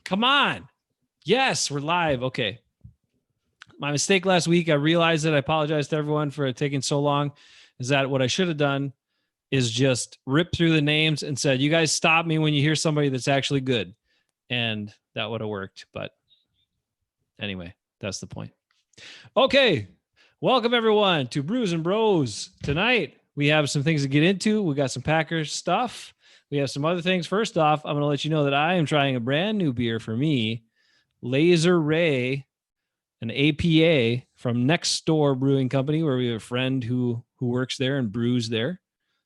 Come on. Yes, we're live. Okay. My mistake last week, I realized it. I apologize to everyone for it taking so long. Is that what I should have done is just rip through the names and said, you guys stop me when you hear somebody that's actually good. And that would have worked. But anyway, that's the point. Okay. Welcome everyone to Brews Bros. Tonight, we have some things to get into. We got some Packers stuff. We have some other things. First off, I'm going to let you know that I am trying a brand new beer for me, Laser Ray, an APA from Next Door Brewing Company, where we have a friend who works there and brews there.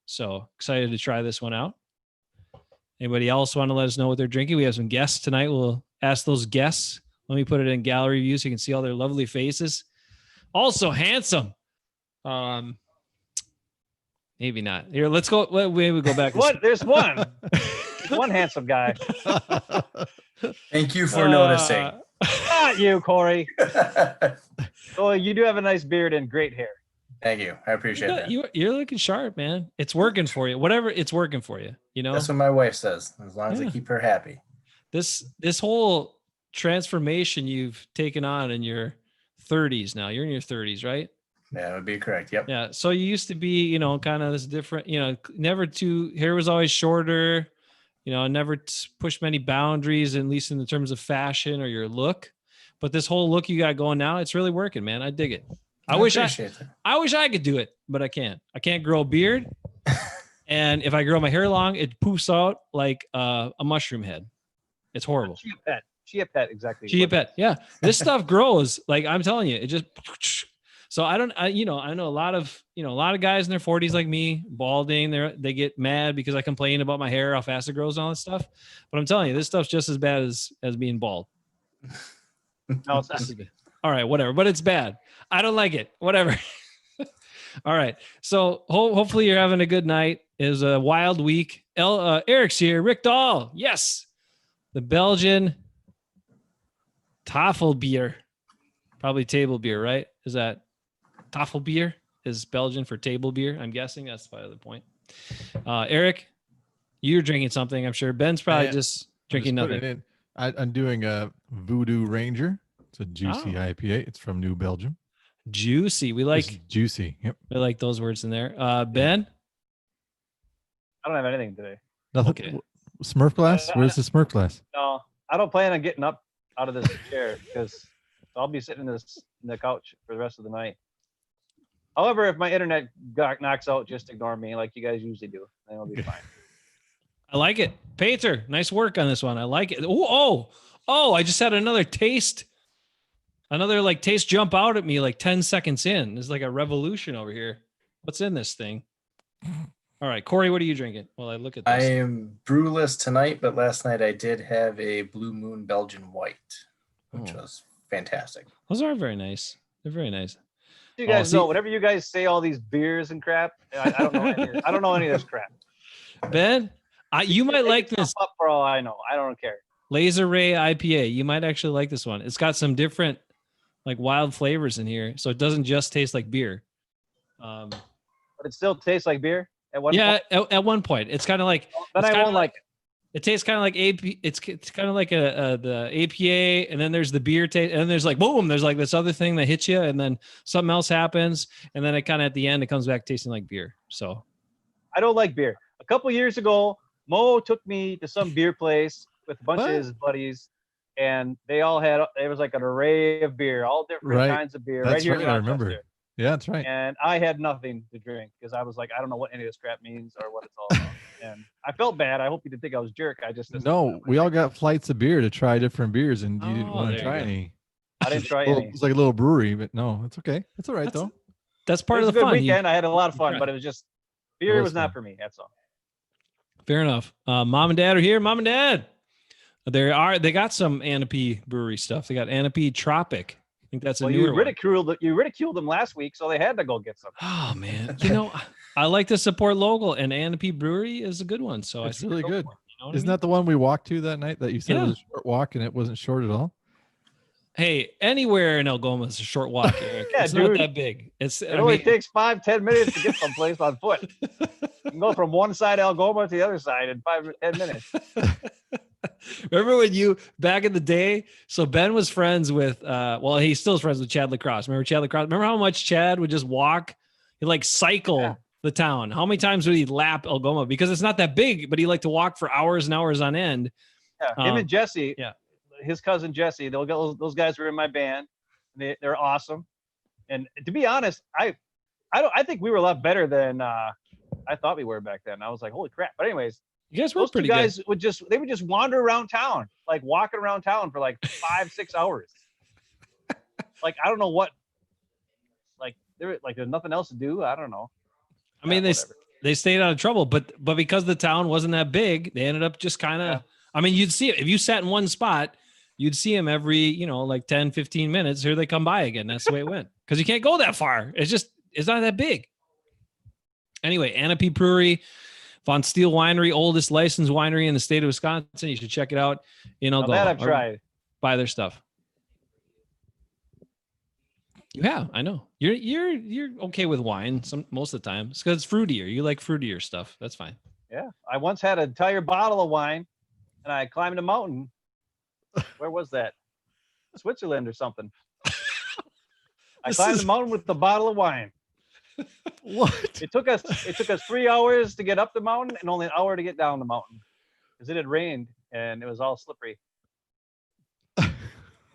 So excited to try this one out. Anybody else want to let us know what they're drinking? We have some guests tonight. We'll ask those guests. Let me put it in gallery view so you can see all their lovely faces. Also handsome. Maybe not. Here, let's go. We go back. What? There's one. One handsome guy. Thank you for noticing. Not you, Corey. Oh, you do have a nice beard and great hair. Thank you. I appreciate that. You're looking sharp, man. It's working for you. Whatever, it's working for you. You know. That's what my wife says. As long as I keep her happy. This whole transformation you've taken on in your 30s now. You're in your 30s, right? Yeah, that would be correct. Yep. Yeah. So you used to be, kind of this different, hair was always shorter, never pushed many boundaries, at least in the terms of fashion or your look. But this whole look you got going now, it's really working, man. I dig it. I wish I could do it, but I can't. I can't grow a beard. And if I grow my hair long, it poofs out like a mushroom head. It's horrible. Chia pet, exactly. Chia pet. Yeah. This stuff grows. Like I'm telling you, it just. So I know a lot of guys in their 40s like me, balding. They get mad because I complain about my hair, how fast it grows and all that stuff. But I'm telling you, this stuff's just as bad as being bald. No, it's not. All right, whatever. But it's bad. I don't like it. Whatever. All right. So hopefully you're having a good night. It was a wild week. Eric's here. Rick Dahl. Yes. The Belgian Tafel beer. Probably table beer, right? Is that Tafel beer is Belgian for table beer? I'm guessing that's probably the point. Eric, you're drinking something, I'm sure. Ben's probably just drinking nothing. I'm doing a Voodoo Ranger. It's a juicy IPA. It's from New Belgium. Juicy. We like it's juicy. Yep. We like those words in there. Ben? I don't have anything today. Nothing. Okay. Smurf glass? Where's the Smurf glass? No, I don't plan on getting up out of this chair because I'll be sitting in the couch for the rest of the night. However, if my internet knocks out, just ignore me like you guys usually do. Then it'll be fine. I like it. Pater, nice work on this one. I like it. Oh, I just had another taste jump out at me like 10 seconds in. There's like a revolution over here. What's in this thing? All right, Corey, what are you drinking? Well, I look at this. I am brewless tonight, but last night I did have a Blue Moon Belgian White, which was fantastic. Those are very nice. They're very nice. You guys know, whenever you guys say all these beers and crap, I don't know I don't know any of this crap. Ben, you might like this. Up for all I know. I don't care. Laser Ray IPA. You might actually like this one. It's got some different, like wild flavors in here, so it doesn't just taste like beer. But it still tastes like beer at one point? Yeah, at one point. It's kind of like. Then I won't like it. It tastes kind of like AP. It's kind of like the APA, and then there's the beer taste, and then there's like boom, there's like this other thing that hits you, and then something else happens, and then it kind of at the end it comes back tasting like beer. So, I don't like beer. A couple years ago, Mo took me to some beer place with a bunch of his buddies, and they all had. It was like an array of beer, all different kinds of beer. That's right here, right. I remember. Yeah, that's right. And I had nothing to drink because I was like, I don't know what any of this crap means or what it's all about. And I felt bad. I hope you didn't think I was a jerk. I just we all got flights of beer to try different beers, and you didn't want to try any. I didn't try any. It's like a little brewery, but no, it's okay. It's all right though. That's part of the fun. Weekend. I had a lot of fun, but it was just beer was not for me. That's all. Fair enough. Mom and Dad are here. Mom and Dad, they got some Anapi brewery stuff. They got Anapi Tropic. I think that's a newer one. You ridiculed them last week, so they had to go get some. Oh man, I like to support local, and Anapi Brewery is a good one. So it's really good. Isn't that the one we walked to that night that you said was a short walk and it wasn't short at all? Hey, anywhere in Algoma is a short walk, Eric. It's not that big. It only takes 5-10 minutes to get someplace on foot. You can go from one side of Algoma to the other side in 5 or 10 minutes. Remember when you back in the day? So Ben was friends with well, he still is friends with Chad Lacrosse. Remember Chad Lacrosse? Remember how much Chad would just walk? He'd like cycle the town. How many times would he lap Algoma? Because it's not that big, but he liked to walk for hours and hours on end. Yeah, him and Jesse. Yeah. His cousin Jesse. Those guys were in my band. They're awesome. And to be honest, I think we were a lot better than I thought we were back then. I was like, holy crap. But anyways, you guys were those pretty two guys good. would just wander around town, like walking around town for like 5-6 hours. Like I don't know what. Like there's nothing else to do. I don't know. I mean, they stayed out of trouble, but because the town wasn't that big, they ended up just kind of. Yeah. I mean, you'd see it if you sat in one spot. You'd see them every, like 10, 15 minutes. Here they come by again. That's the way it went. Because you can't go that far. It's not that big. Anyway, Anape Brewery, Von Steele Winery, oldest licensed winery in the state of Wisconsin. You should check it out in Algoma. That I've tried. Buy their stuff. You have, I know. You're okay with wine most of the time. It's because it's fruitier. You like fruitier stuff. That's fine. Yeah. I once had an entire bottle of wine and I climbed a mountain. Where was that? Switzerland or something. I climbed the mountain with the bottle of wine. What? It took us 3 hours to get up the mountain and only an hour to get down the mountain because it had rained and it was all slippery.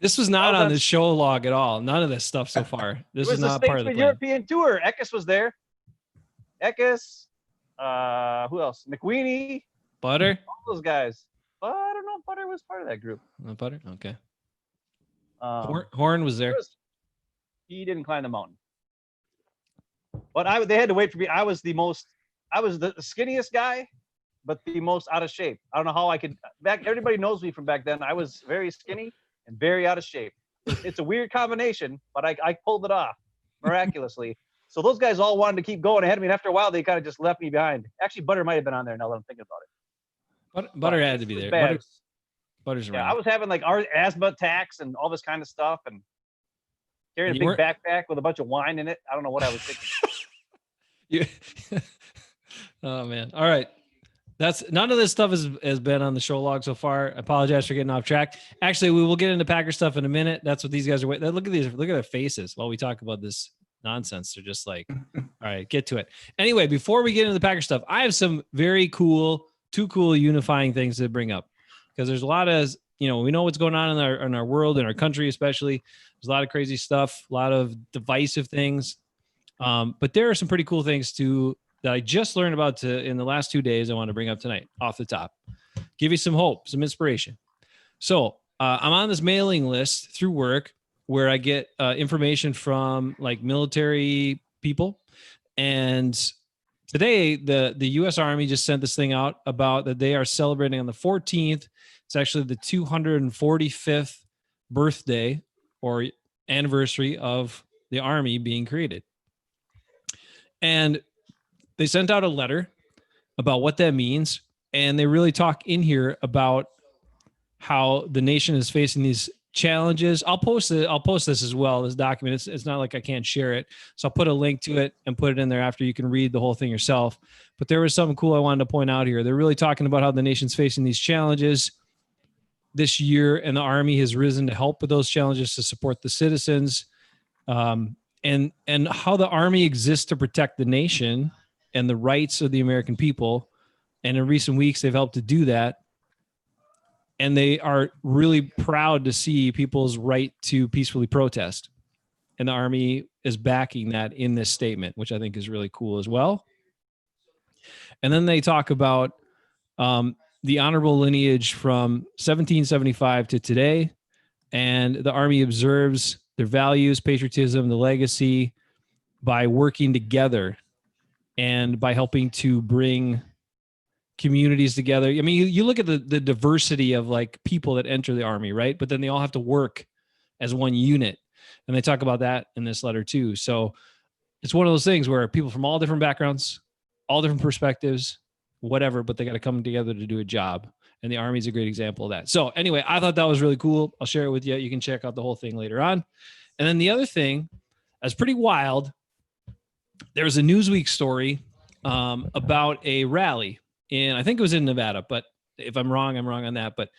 This was not on the show log at all. None of this stuff so far. This was not part of the plan. European tour. Eckes was there. Eckes. Who else? McWeeny. Butter. All those guys. But I don't know if Butter was part of that group. Not Butter? Okay. Horn was there. He didn't climb the mountain. But they had to wait for me. I was the skinniest guy, but the most out of shape. I don't know how I could everybody knows me from back then. I was very skinny and very out of shape. It's a weird combination, but I pulled it off miraculously. So those guys all wanted to keep going ahead of me. And after a while, they kind of just left me behind. Actually, Butter might have been on there now that I'm thinking about it. Butter had to be there. Butter's around. Yeah, I was having like asthma attacks and all this kind of stuff and carrying a big backpack with a bunch of wine in it. I don't know what I was thinking. Oh man. All right. None of this stuff has been on the show log so far. I apologize for getting off track. Actually, we will get into Packer stuff in a minute. That's what these guys are waiting. Look at these. Look at their faces while we talk about this nonsense. They're just like, all right, get to it. Anyway, before we get into the Packer stuff, I have some very two cool unifying things to bring up because there's a lot of, we know what's going on in our world, in our country, especially. There's a lot of crazy stuff, a lot of divisive things. But there are some pretty cool things too that I just learned about in the last 2 days. I want to bring up tonight off the top, give you some hope, some inspiration. So I'm on this mailing list through work where I get information from like military people. And today the U.S. Army just sent this thing out about that they are celebrating on the 14th. It's actually the 245th birthday or anniversary of the Army being created. And they sent out a letter about what that means. And they really talk in here about how the nation is facing these challenges. I'll post this as well, this document. It's not like I can't share it. So I'll put a link to it and put it in there after you can read the whole thing yourself. But there was something cool I wanted to point out here. They're really talking about how the nation's facing these challenges this year, and the Army has risen to help with those challenges to support the citizens, and how the Army exists to protect the nation and the rights of the American people. And in recent weeks, they've helped to do that. And they are really proud to see people's right to peacefully protest. And the Army is backing that in this statement, which I think is really cool as well. And then they talk about the honorable lineage from 1775 to today. And the Army observes their values, patriotism, the legacy by working together and by helping to bring communities together. I mean, you look at the diversity of like people that enter the Army, right? But then they all have to work as one unit. And they talk about that in this letter too. So it's one of those things where people from all different backgrounds, all different perspectives, whatever, but they got to come together to do a job. And the Army is a great example of that. So anyway, I thought that was really cool. I'll share it with you. You can check out the whole thing later on. And then the other thing that's pretty wild, there was a Newsweek story about a rally, and I think it was in Nevada, but If I'm wrong, I'm wrong on that. But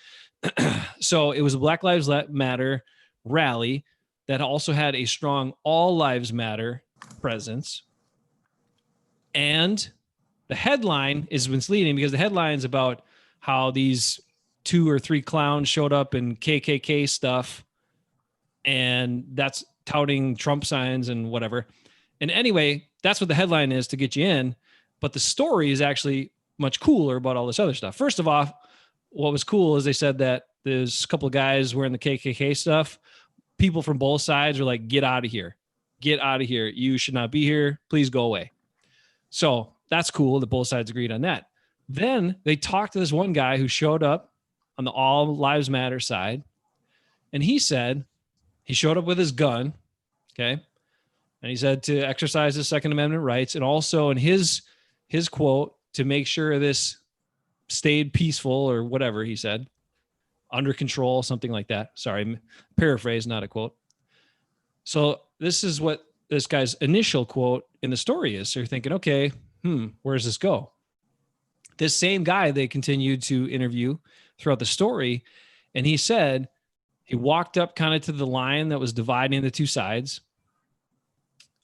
so it was a Black Lives Matter rally that also had a strong All Lives Matter presence. And the headline is misleading because the headline is about how these 2 or 3 clowns showed up in KKK stuff, and that's touting Trump signs and whatever. And anyway, that's what the headline is to get you in. But the story is actually much cooler about all this other stuff. First of all, what was cool is they said that there's a couple of guys wearing the KKK stuff. People from both sides are like, get out of here. Get out of here. You should not be here. Please go away. So that's cool that both sides agreed on that. Then they talked to this one guy who showed up on the All Lives Matter side. And he said he showed up with his gun. Okay. And he said to exercise his Second Amendment rights. And also in his quote, to make sure this stayed peaceful or whatever he said, under control, something like that. Sorry, paraphrase, not a quote. So this is what this guy's initial quote in the story is. So you're thinking, okay, where does this go? This same guy they continued to interview throughout the story. And he said he walked up kind of to the line that was dividing the two sides.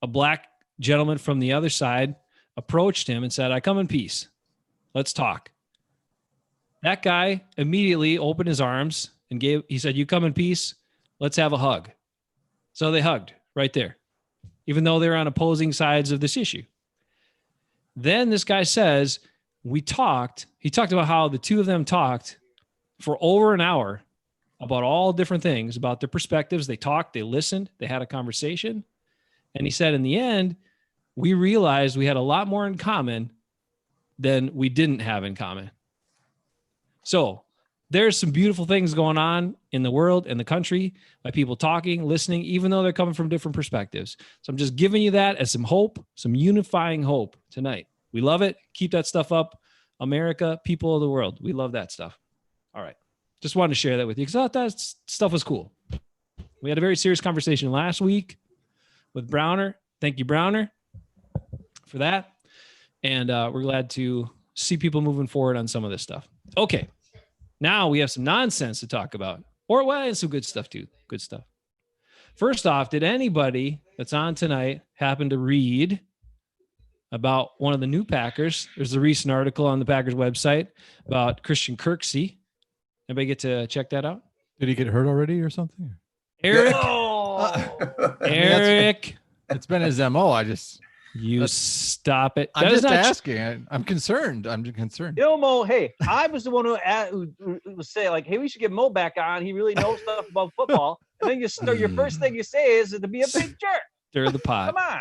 A black gentleman from the other side approached him and said, I come in peace. Let's talk. That guy immediately opened his arms and he said, you come in peace. Let's have a hug. So they hugged right there, even though they're on opposing sides of this issue. Then this guy says, he talked about how the two of them talked for over an hour about all different things, about their perspectives. They talked, they listened, they had a conversation. And he said, in the end, we realized we had a lot more in common than we didn't have in common. So there's some beautiful things going on in the world and the country by people talking, listening, even though they're coming from different perspectives. So I'm just giving you that as some hope, some unifying hope tonight. We love it. Keep that stuff up. America, people of the world. We love that stuff. All right. Just wanted to share that with you because I thought that stuff was cool. We had a very serious conversation last week with Browner. Thank you, Browner, for that. And we're glad to see people moving forward on some of this stuff. Okay. Now we have some nonsense to talk about. Or, well, and some good stuff too. Good stuff. First off, did anybody that's on tonight happen to read about one of the new Packers? There's a recent article on the Packers website about Christian Kirksey. Anybody get to check that out? Did he get hurt already or something? Eric. Eric. It's been his MO. Stop it. I'm just asking. I'm concerned. You know, Mo, hey, I was the one who was saying, like, hey, we should get Mo back on. He really knows stuff about football. And then your first thing you say is to be a big jerk. Stir the pot. Come on.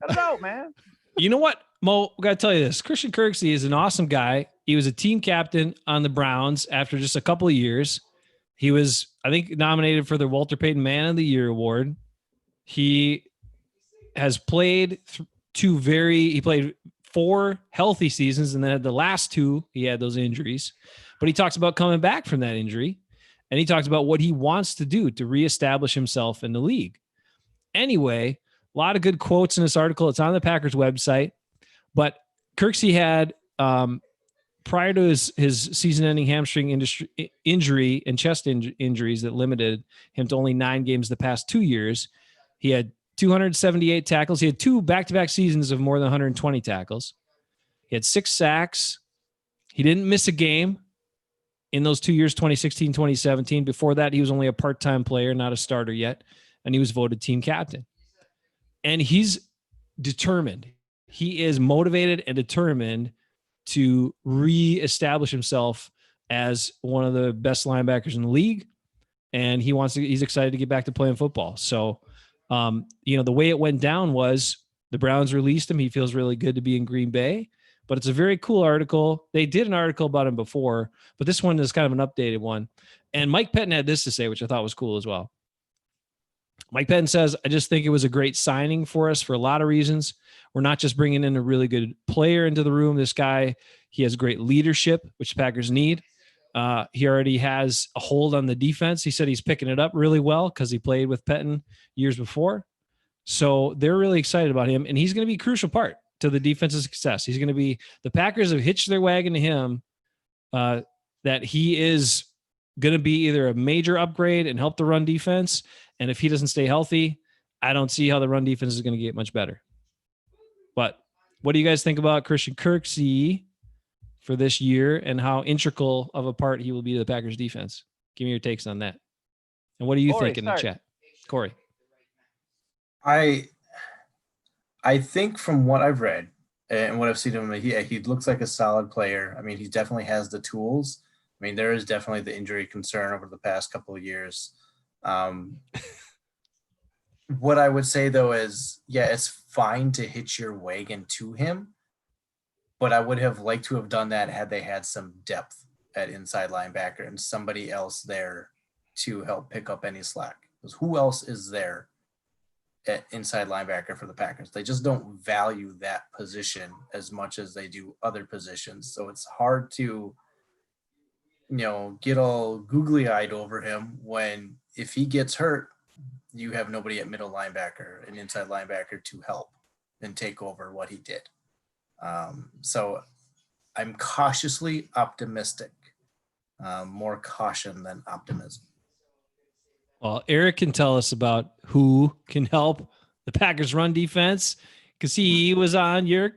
Cut it out, man. You know what, Mo? I got to tell you this. Christian Kirksey is an awesome guy. He was a team captain on the Browns after just a couple of years. He was, I think, nominated for the Walter Payton Man of the Year award. He has played he played 4 healthy seasons, and then the last 2, he had those injuries. But he talks about coming back from that injury, and he talks about what he wants to do to reestablish himself in the league. Anyway, a lot of good quotes in this article. It's on the Packers website. But Kirksey had, prior to his season-ending hamstring injury and chest injuries that limited him to only 9 games the past 2 years, he had 278 tackles. He had 2 back-to-back seasons of more than 120 tackles. He had 6 sacks. He didn't miss a game in those 2 years, 2016, 2017. Before that, he was only a part-time player, not a starter yet, and he was voted team captain. And he's determined. He is motivated and determined to reestablish himself as one of the best linebackers in the league. And he's excited to get back to playing football. So, the way it went down was the Browns released him. He feels really good to be in Green Bay, but it's a very cool article. They did an article about him before, but this one is kind of an updated one. And Mike Pettin had this to say, which I thought was cool as well. Mike Pettin says, I just think it was a great signing for us for a lot of reasons. We're not just bringing in a really good player into the room. This guy, he has great leadership, which Packers need. He already has a hold on the defense. He said he's picking it up really well because he played with Pettin years before. So they're really excited about him, and he's going to be a crucial part to the defense's success. The Packers have hitched their wagon to him that he is going to be either a major upgrade and help the run defense. And if he doesn't stay healthy, I don't see how the run defense is going to get much better. But what do you guys think about Christian Kirksey for this year and how integral of a part he will be to the Packers defense? Give me your takes on that. And what do you Corey, think in the chat? Corey. I think from what I've read and what I've seen of him, he looks like a solid player. I mean, he definitely has the tools. I mean, there is definitely the injury concern over the past couple of years. What I would say, though, is, yeah, it's fine to hitch your wagon to him, but I would have liked to have done that had they had some depth at inside linebacker and somebody else there to help pick up any slack. Because who else is there at inside linebacker for the Packers? They just don't value that position as much as they do other positions. So it's hard to, get all googly-eyed over him when if he gets hurt, you have nobody at middle linebacker and inside linebacker to help and take over what he did. So I'm cautiously optimistic, more caution than optimism. Well, Eric can tell us about who can help the Packers run defense because he was on your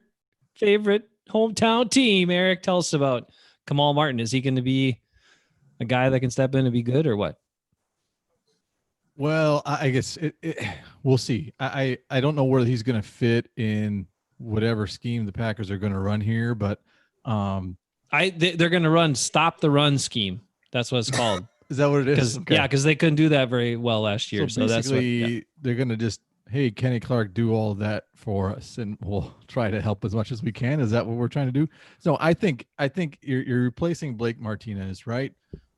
favorite hometown team. Eric, tell us about Kamal Martin. Is he going to be a guy that can step in and be good or what? Well, I guess we'll see. I don't know where he's going to fit in whatever scheme the Packers are going to run here, but they're going to run stop the run scheme. That's what it's called. Is that what it is? Okay. Yeah, because they couldn't do that very well last year. So that's what, they're going to just, hey, Kenny Clarke, do all of that for us, and we'll try to help as much as we can. Is that what we're trying to do? So I think you're replacing Blake Martinez, right?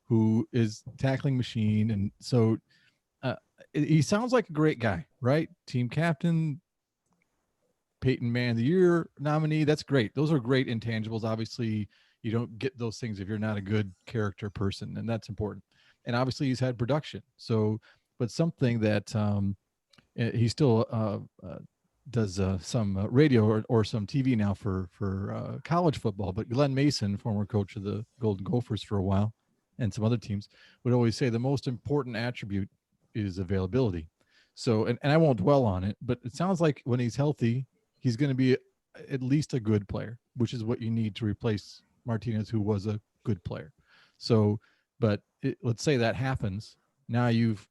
Who is tackling machine, and so he sounds like a great guy, right? Team captain, Peyton Man of the Year nominee. That's great. Those are great intangibles. Obviously, you don't get those things if you're not a good character person, and that's important. And obviously, he's had production. So, but something that he still does some radio or some TV now for college football. But Glenn Mason, former coach of the Golden Gophers for a while, and some other teams, would always say the most important attribute is availability. So, and I won't dwell on it, but it sounds like when he's healthy, he's going to be at least a good player, which is what you need to replace Martinez, who was a good player. So, but let's say that happens. Now you've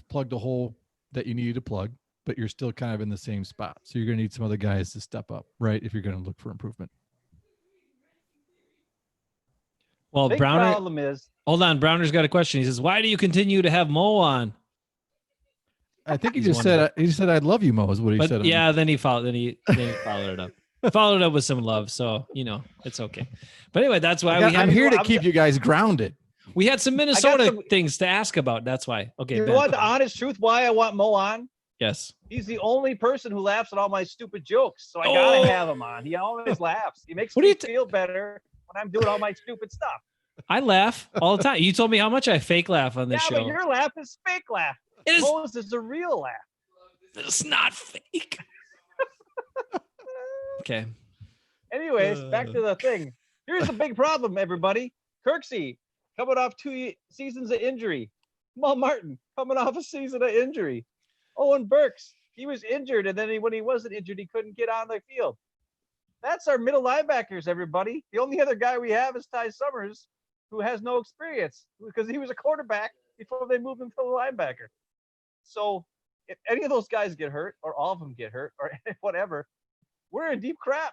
plugged a hole that you needed to plug, but you're still kind of in the same spot. So you're going to need some other guys to step up, right? If you're going to look for improvement. Well, Big Browner, problem is, hold on. Browner's got a question. He says, why do you continue to have Mo on? I think he just said, I love you, Mo, is what he said. Yeah, then he followed it up. Followed up with some love. So, it's okay. But anyway, that's why I'm here to keep you guys grounded. We had some Minnesota things to ask about. That's why. Okay. You want the honest truth why I want Mo on? Yes. He's the only person who laughs at all my stupid jokes. So I got to have him on. He always laughs. He makes me feel better when I'm doing all my stupid stuff. I laugh all the time. You told me how much I fake laugh on this show. Yeah, but your laugh is fake laugh. Mo's is a real laugh. It's not fake. Okay. Anyways, back to the thing. Here's the big problem, everybody. Kirksey coming off 2 seasons of injury. Kamal Martin coming off a season of injury. Owen Burks, he was injured, and then when he wasn't injured, he couldn't get on the field. That's our middle linebackers, everybody. The only other guy we have is Ty Summers, who has no experience because he was a quarterback before they moved him to a linebacker. So if any of those guys get hurt, or all of them get hurt, or whatever, we're in deep crap.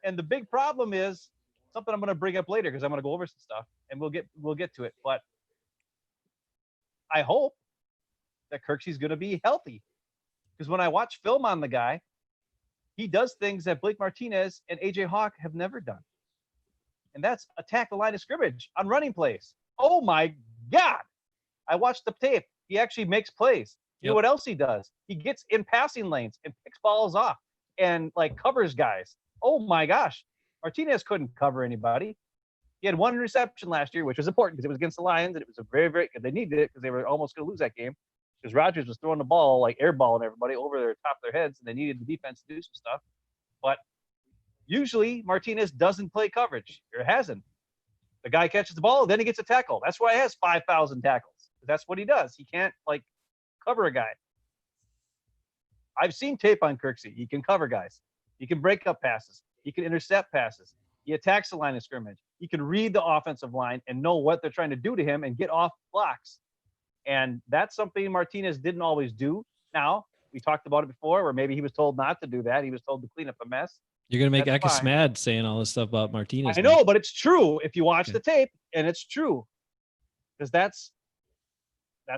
And the big problem is something I'm going to bring up later because I'm going to go over some stuff, and we'll get to it. But I hope that Kirksey's going to be healthy, because when I watch film on the guy, he does things that Blake Martinez and AJ Hawk have never done. And that's attack the line of scrimmage on running plays. Oh my God. I watched the tape. He actually makes plays. You know what else he does? He gets in passing lanes and picks balls off and covers guys. Oh my gosh. Martinez couldn't cover anybody. He had one reception last year, which was important because it was against the Lions, and it was a very, very, they needed it because they were almost going to lose that game because Rodgers was throwing the ball, airballing everybody over their top of their heads, and they needed the defense to do some stuff. But usually Martinez doesn't play coverage, or hasn't. The guy catches the ball, then he gets a tackle. That's why he has 5,000 tackles. That's what he does. He can't like cover a guy. I've seen tape on Kirksey. He can cover guys. He can break up passes. He can intercept passes. He attacks the line of scrimmage. He can read the offensive line and know what they're trying to do to him and get off blocks. And that's something Martinez didn't always do. Now, we talked about it before where maybe he was told not to do that. He was told to clean up a mess. You're going to make That's Eckes fine. mad saying all this stuff about Martinez. I know, but it's true if you watch the tape, and it's true. Because that's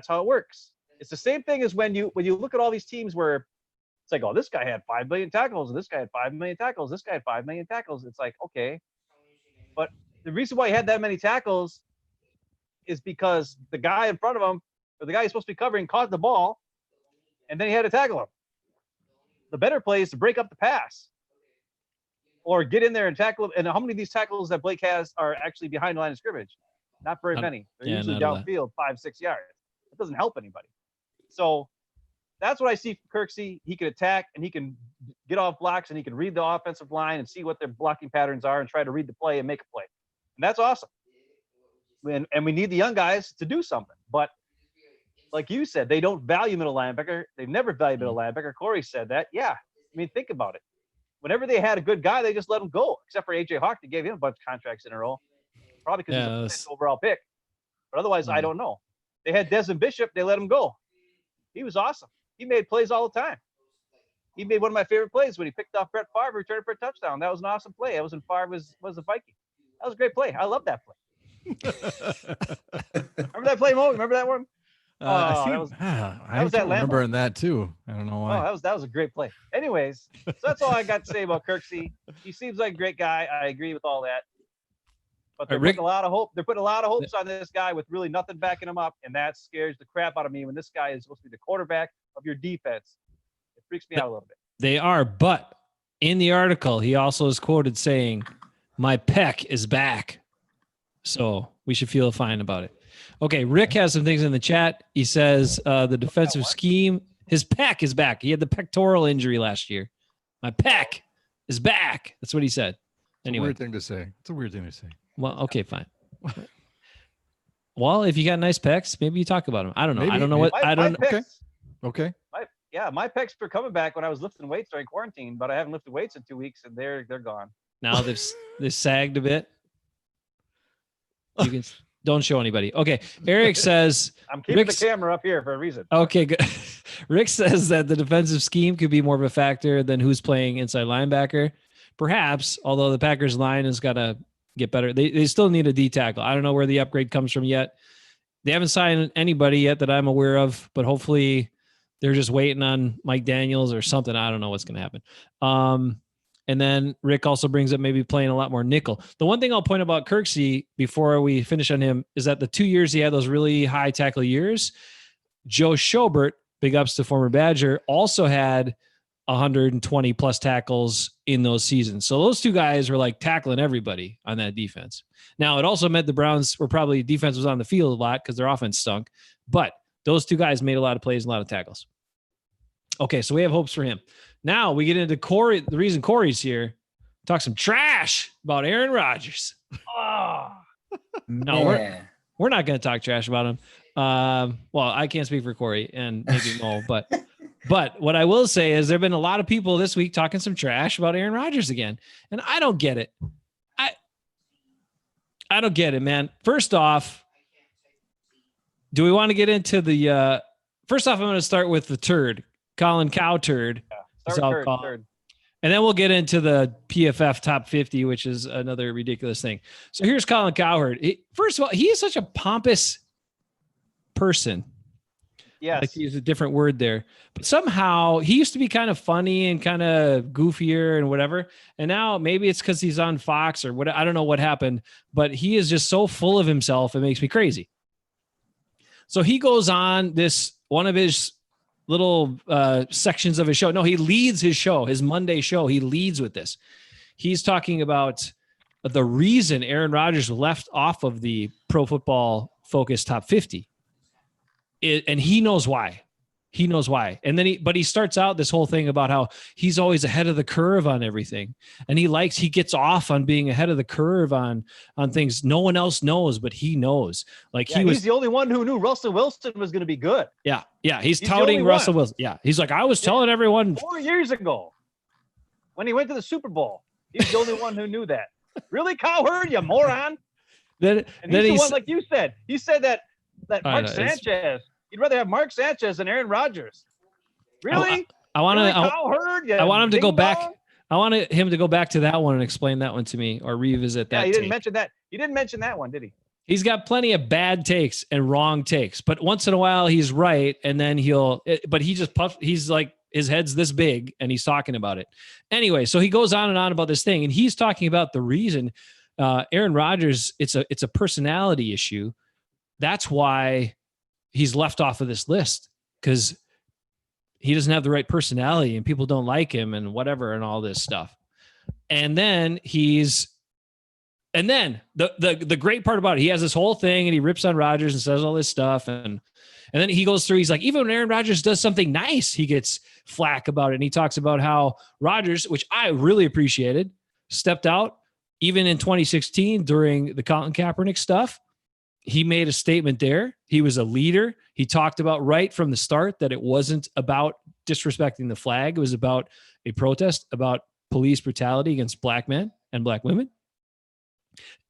how it works. It's the same thing as when you look at all these teams where it's like, oh, this guy had 5 million tackles, and this guy had 5 million tackles, this guy had 5 million tackles. It's like, okay. But the reason why he had that many tackles is because the guy in front of him, or the guy he's supposed to be covering, caught the ball, and then he had to tackle him. The better play is to break up the pass or get in there and tackle him. And how many of these tackles that Blake has are actually behind the line of scrimmage? Not very many. They're usually downfield 5-6 yards. It doesn't help anybody. So that's what I see from Kirksey. He can attack and he can get off blocks and he can read the offensive line and see what their blocking patterns are and try to read the play and make a play. And that's awesome. And we need the young guys to do something. But like you said, they don't value middle linebacker. They've never valued middle linebacker. Corey said that. Yeah. I mean, think about it. Whenever they had a good guy, they just let him go, except for A.J. Hawk. They gave him a bunch of contracts in a row. Probably because he's a fifth overall pick. But otherwise, I don't know. They had Desmond Bishop. They let him go. He was awesome. He made plays all the time. He made one of my favorite plays when he picked off Brett Favre, returned for a touchdown. That was an awesome play. That was when Favre was a Viking. That was a great play. I love that play. Remember that play, Mo? Remember that one? I was that remember in that too. I don't know why. Oh, that was a great play. Anyways, so that's all I got to say about Kirksey. He seems like a great guy. I agree with all that. But they're putting a lot of hope. They're putting a lot of hopes on this guy with really nothing backing him up, and that scares the crap out of me when this guy is supposed to be the quarterback of your defense. It freaks me out a little bit. They are, but in the article, he also is quoted saying, "My pec is back." So we should feel fine about it. Okay, Rick has some things in the chat. He says the defensive scheme, his pec is back. He had the pectoral injury last year. My pec is back. That's what he said. Anyway, it's a weird thing to say. It's a weird thing to say. Well, okay, fine. Well, if you got nice pecs, maybe you talk about them. I don't know. Maybe, I don't know what. I don't know. Okay. My pecs were coming back when I was lifting weights during quarantine, but I haven't lifted weights in 2 weeks, and they're gone. Now they've sagged a bit. You can don't show anybody. Okay, Eric says I'm keeping the camera up here for a reason. Okay, good. Rick says that the defensive scheme could be more of a factor than who's playing inside linebacker. Perhaps, although the Packers line has got to get better. They still need a D tackle. I don't know where the upgrade comes from yet. They haven't signed anybody yet that I'm aware of, but hopefully they're just waiting on Mike Daniels or something. I don't know what's going to happen. And then Rick also brings up maybe playing a lot more nickel. The one thing I'll point about Kirksey before we finish on him is that the 2 years he had those really high tackle years, Joe Schobert, big ups to former Badger, also had 120 plus tackles in those seasons. So those two guys were like tackling everybody on that defense. Now, it also meant the Browns were probably defense was on the field a lot because their offense stunk, but those two guys made a lot of plays and a lot of tackles. Okay, so we have hopes for him. Now we get into Corey. The reason Corey's here, talk some trash about Aaron Rodgers. Oh, no, we're not going to talk trash about him. Well, I can't speak for Corey and maybe Mo, but what I will say is there have been a lot of people this week talking some trash about Aaron Rodgers again, and I don't get it. I don't get it, man. First off, do we want to get into the? First off, I'm going to start with the turd, Colin Cowherd. Third. And then we'll get into the PFF top 50, which is another ridiculous thing. So here's Colin Cowherd. First of all, he is such a pompous person. Yes. Like to use a different word there. But somehow he used to be kind of funny and kind of goofier and whatever. And now maybe it's because he's on Fox or what. I don't know what happened, but he is just so full of himself. It makes me crazy. So he goes on this, one of his little sections of his show. No, he leads his show, his Monday show. He leads with this. He's talking about the reason Aaron Rodgers left off of the Pro Football Focus top 50. And he knows why. He knows why. And then he starts out this whole thing about how he's always ahead of the curve on everything. And he gets off on being ahead of the curve on things no one else knows, but he knows. Like he's the only one who knew Russell Wilson was going to be good. Yeah. Yeah. He's touting Russell Wilson. Yeah. He's like, I was telling everyone 4 years ago when he went to the Super Bowl, he's the only one who knew that. Really, Cowherd, you moron. Then he's the one, like you said. He said that Mark Sanchez. You'd rather have Mark Sanchez than Aaron Rodgers. Really? I want him to go back. Dong? I wanted him to go back to that one and explain that one to me or revisit that. Yeah, he didn't mention that. He didn't mention that one, did he? He's got plenty of bad takes and wrong takes, but once in a while he's right. And then but he just puffs. He's like, his head's this big and he's talking about it. Anyway, so he goes on and on about this thing. And he's talking about the reason Aaron Rodgers, it's a personality issue. That's why he's left off of this list, because he doesn't have the right personality and people don't like him and whatever and all this stuff. And then the great part about it, he has this whole thing and he rips on Rodgers and says all this stuff. And then he goes through, he's like, even when Aaron Rodgers does something nice, he gets flack about it. And he talks about how Rodgers, which I really appreciated, stepped out even in 2016 during the Colin Kaepernick stuff. He made a statement there. He was a leader. He talked about right from the start that it wasn't about disrespecting the flag. It was about a protest about police brutality against black men and black women.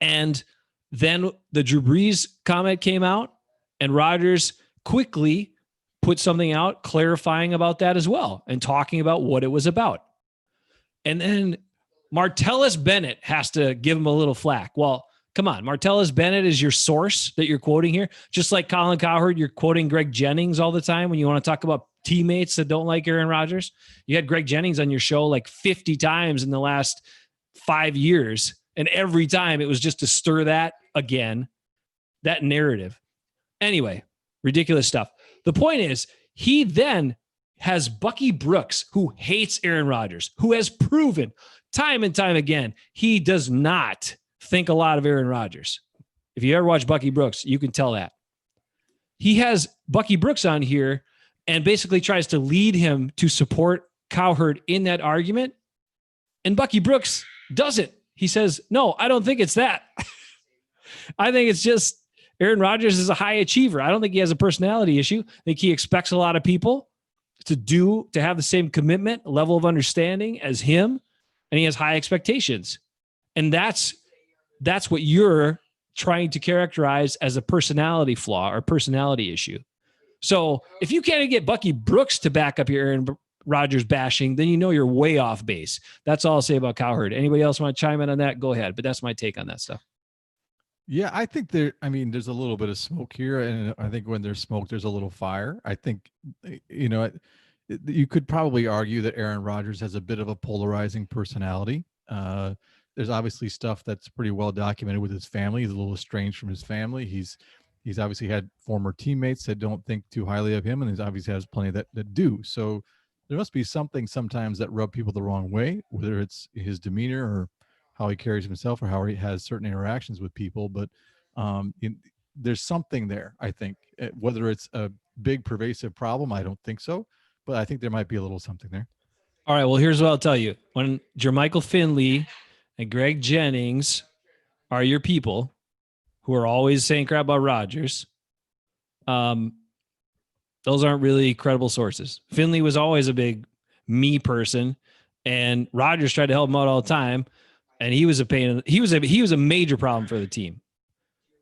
And then the Drew Brees comment came out, and Rodgers quickly put something out clarifying about that as well and talking about what it was about. And then Martellus Bennett has to give him a little flack. Well, come on. Martellus Bennett is your source that you're quoting here. Just like Colin Cowherd, you're quoting Greg Jennings all the time when you want to talk about teammates that don't like Aaron Rodgers. You had Greg Jennings on your show like 50 times in the last 5 years. And every time it was just to stir that again, that narrative. Anyway, ridiculous stuff. The point is, he then has Bucky Brooks, who hates Aaron Rodgers, who has proven time and time again, he does not think a lot of Aaron Rodgers. If you ever watch Bucky Brooks, you can tell that. He has Bucky Brooks on here and basically tries to lead him to support Cowherd in that argument. And Bucky Brooks doesn't. He says, no, I don't think it's that. I think it's just Aaron Rodgers is a high achiever. I don't think he has a personality issue. I think he expects a lot of people to have the same commitment, level of understanding as him. And he has high expectations. And that's what you're trying to characterize as a personality flaw or personality issue. So if you can't get Bucky Brooks to back up your Aaron Rodgers bashing, then you know you're way off base. That's all I'll say about Cowherd. Anybody else want to chime in on that? Go ahead. But that's my take on that stuff. Yeah, I think there's a little bit of smoke here. And I think when there's smoke, there's a little fire. I think, you could probably argue that Aaron Rodgers has a bit of a polarizing personality. There's obviously stuff that's pretty well documented with his family. He's a little estranged from his family. He's obviously had former teammates that don't think too highly of him, and he obviously has plenty that do. So there must be something sometimes that rub people the wrong way, whether it's his demeanor or how he carries himself or how he has certain interactions with people. But there's something there, I think. Whether it's a big pervasive problem, I don't think so. But I think there might be a little something there. All right. Well, here's what I'll tell you. When Jermichael Finley and Greg Jennings are your people who are always saying crap about Rodgers, those aren't really credible sources. Finley was always a big me person, and Rodgers tried to help him out all the time, and he was a pain. He was a major problem for the team.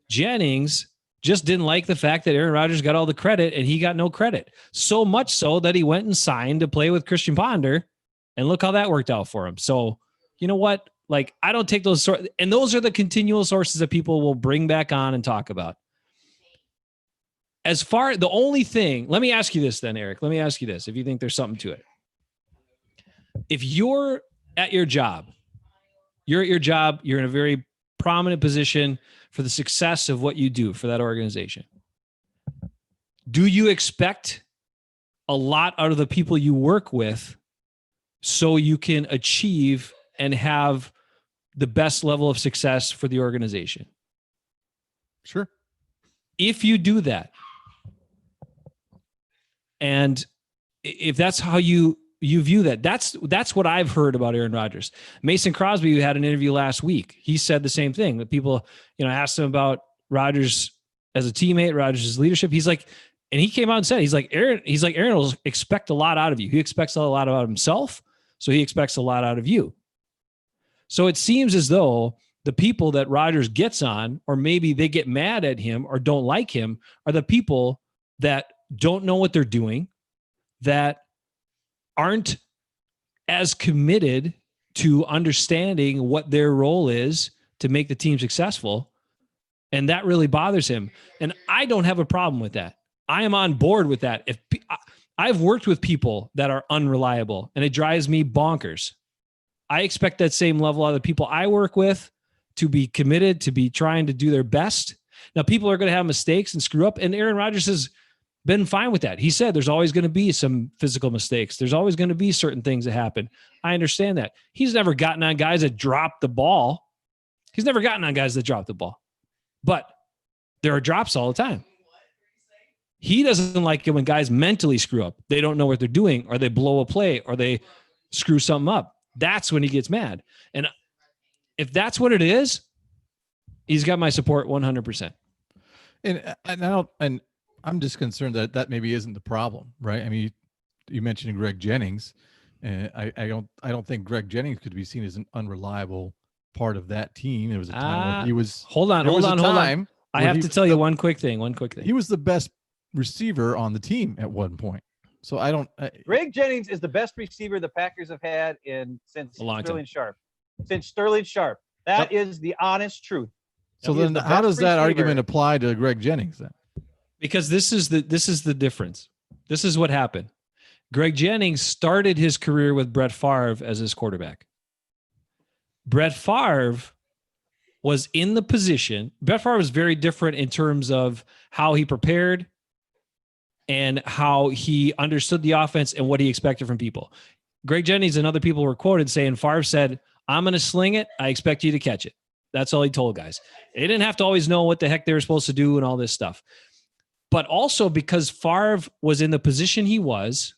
Jennings just didn't like the fact that Aaron Rodgers got all the credit and he got no credit. So much so that he went and signed to play with Christian Ponder, and look how that worked out for him. So you know what? Like, I don't take those and those are the continual sources that people will bring back on and talk about. The only thing, let me ask you this then, Eric. Let me ask you this, if you think there's something to it. If you're at your job, you're in a very prominent position for the success of what you do for that organization. Do you expect a lot out of the people you work with so you can achieve and have the best level of success for the organization? Sure. If you do that, and if that's how you view that, that's what I've heard about Aaron Rodgers. Mason Crosby, who had an interview last week, he said the same thing. That people, asked him about Rodgers as a teammate, Rodgers' leadership. He's like, and he came out and said, Aaron will expect a lot out of you. He expects a lot out of himself, so he expects a lot out of you. So it seems as though the people that Rodgers gets on, or maybe they get mad at him or don't like him, are the people that don't know what they're doing, that aren't as committed to understanding what their role is to make the team successful. And that really bothers him. And I don't have a problem with that. I am on board with that. If I've worked with people that are unreliable, and it drives me bonkers. I expect that same level out of the people I work with to be committed, to be trying to do their best. Now, people are going to have mistakes and screw up, and Aaron Rodgers has been fine with that. He said there's always going to be some physical mistakes. There's always going to be certain things that happen. I understand that. He's never gotten on guys that drop the ball. But there are drops all the time. He doesn't like it when guys mentally screw up. They don't know what they're doing, or they blow a play, or they screw something up. That's when he gets mad. And if that's what it is, he's got my support 100%. And I'm just concerned that maybe isn't the problem, right? I mean, you mentioned Greg Jennings, and I don't think Greg Jennings could be seen as an unreliable part of that team. There was a time when he was. Hold on. I have to tell you one quick thing. He was the best receiver on the team at one point. So I don't. Greg Jennings is the best receiver the Packers have had since Sterling Sharp. Since Sterling Sharp. That is the honest truth. So then, how does that argument apply to Greg Jennings then? Because this is the difference. This is what happened. Greg Jennings started his career with Brett Favre as his quarterback. Brett Favre was in the position. Brett Favre was very different in terms of how he prepared and how he understood the offense and what he expected from people. Greg Jennings and other people were quoted saying, Favre said, "I'm going to sling it. I expect you to catch it." That's all he told guys. They didn't have to always know what the heck they were supposed to do and all this stuff. But also because Favre was in the position he was,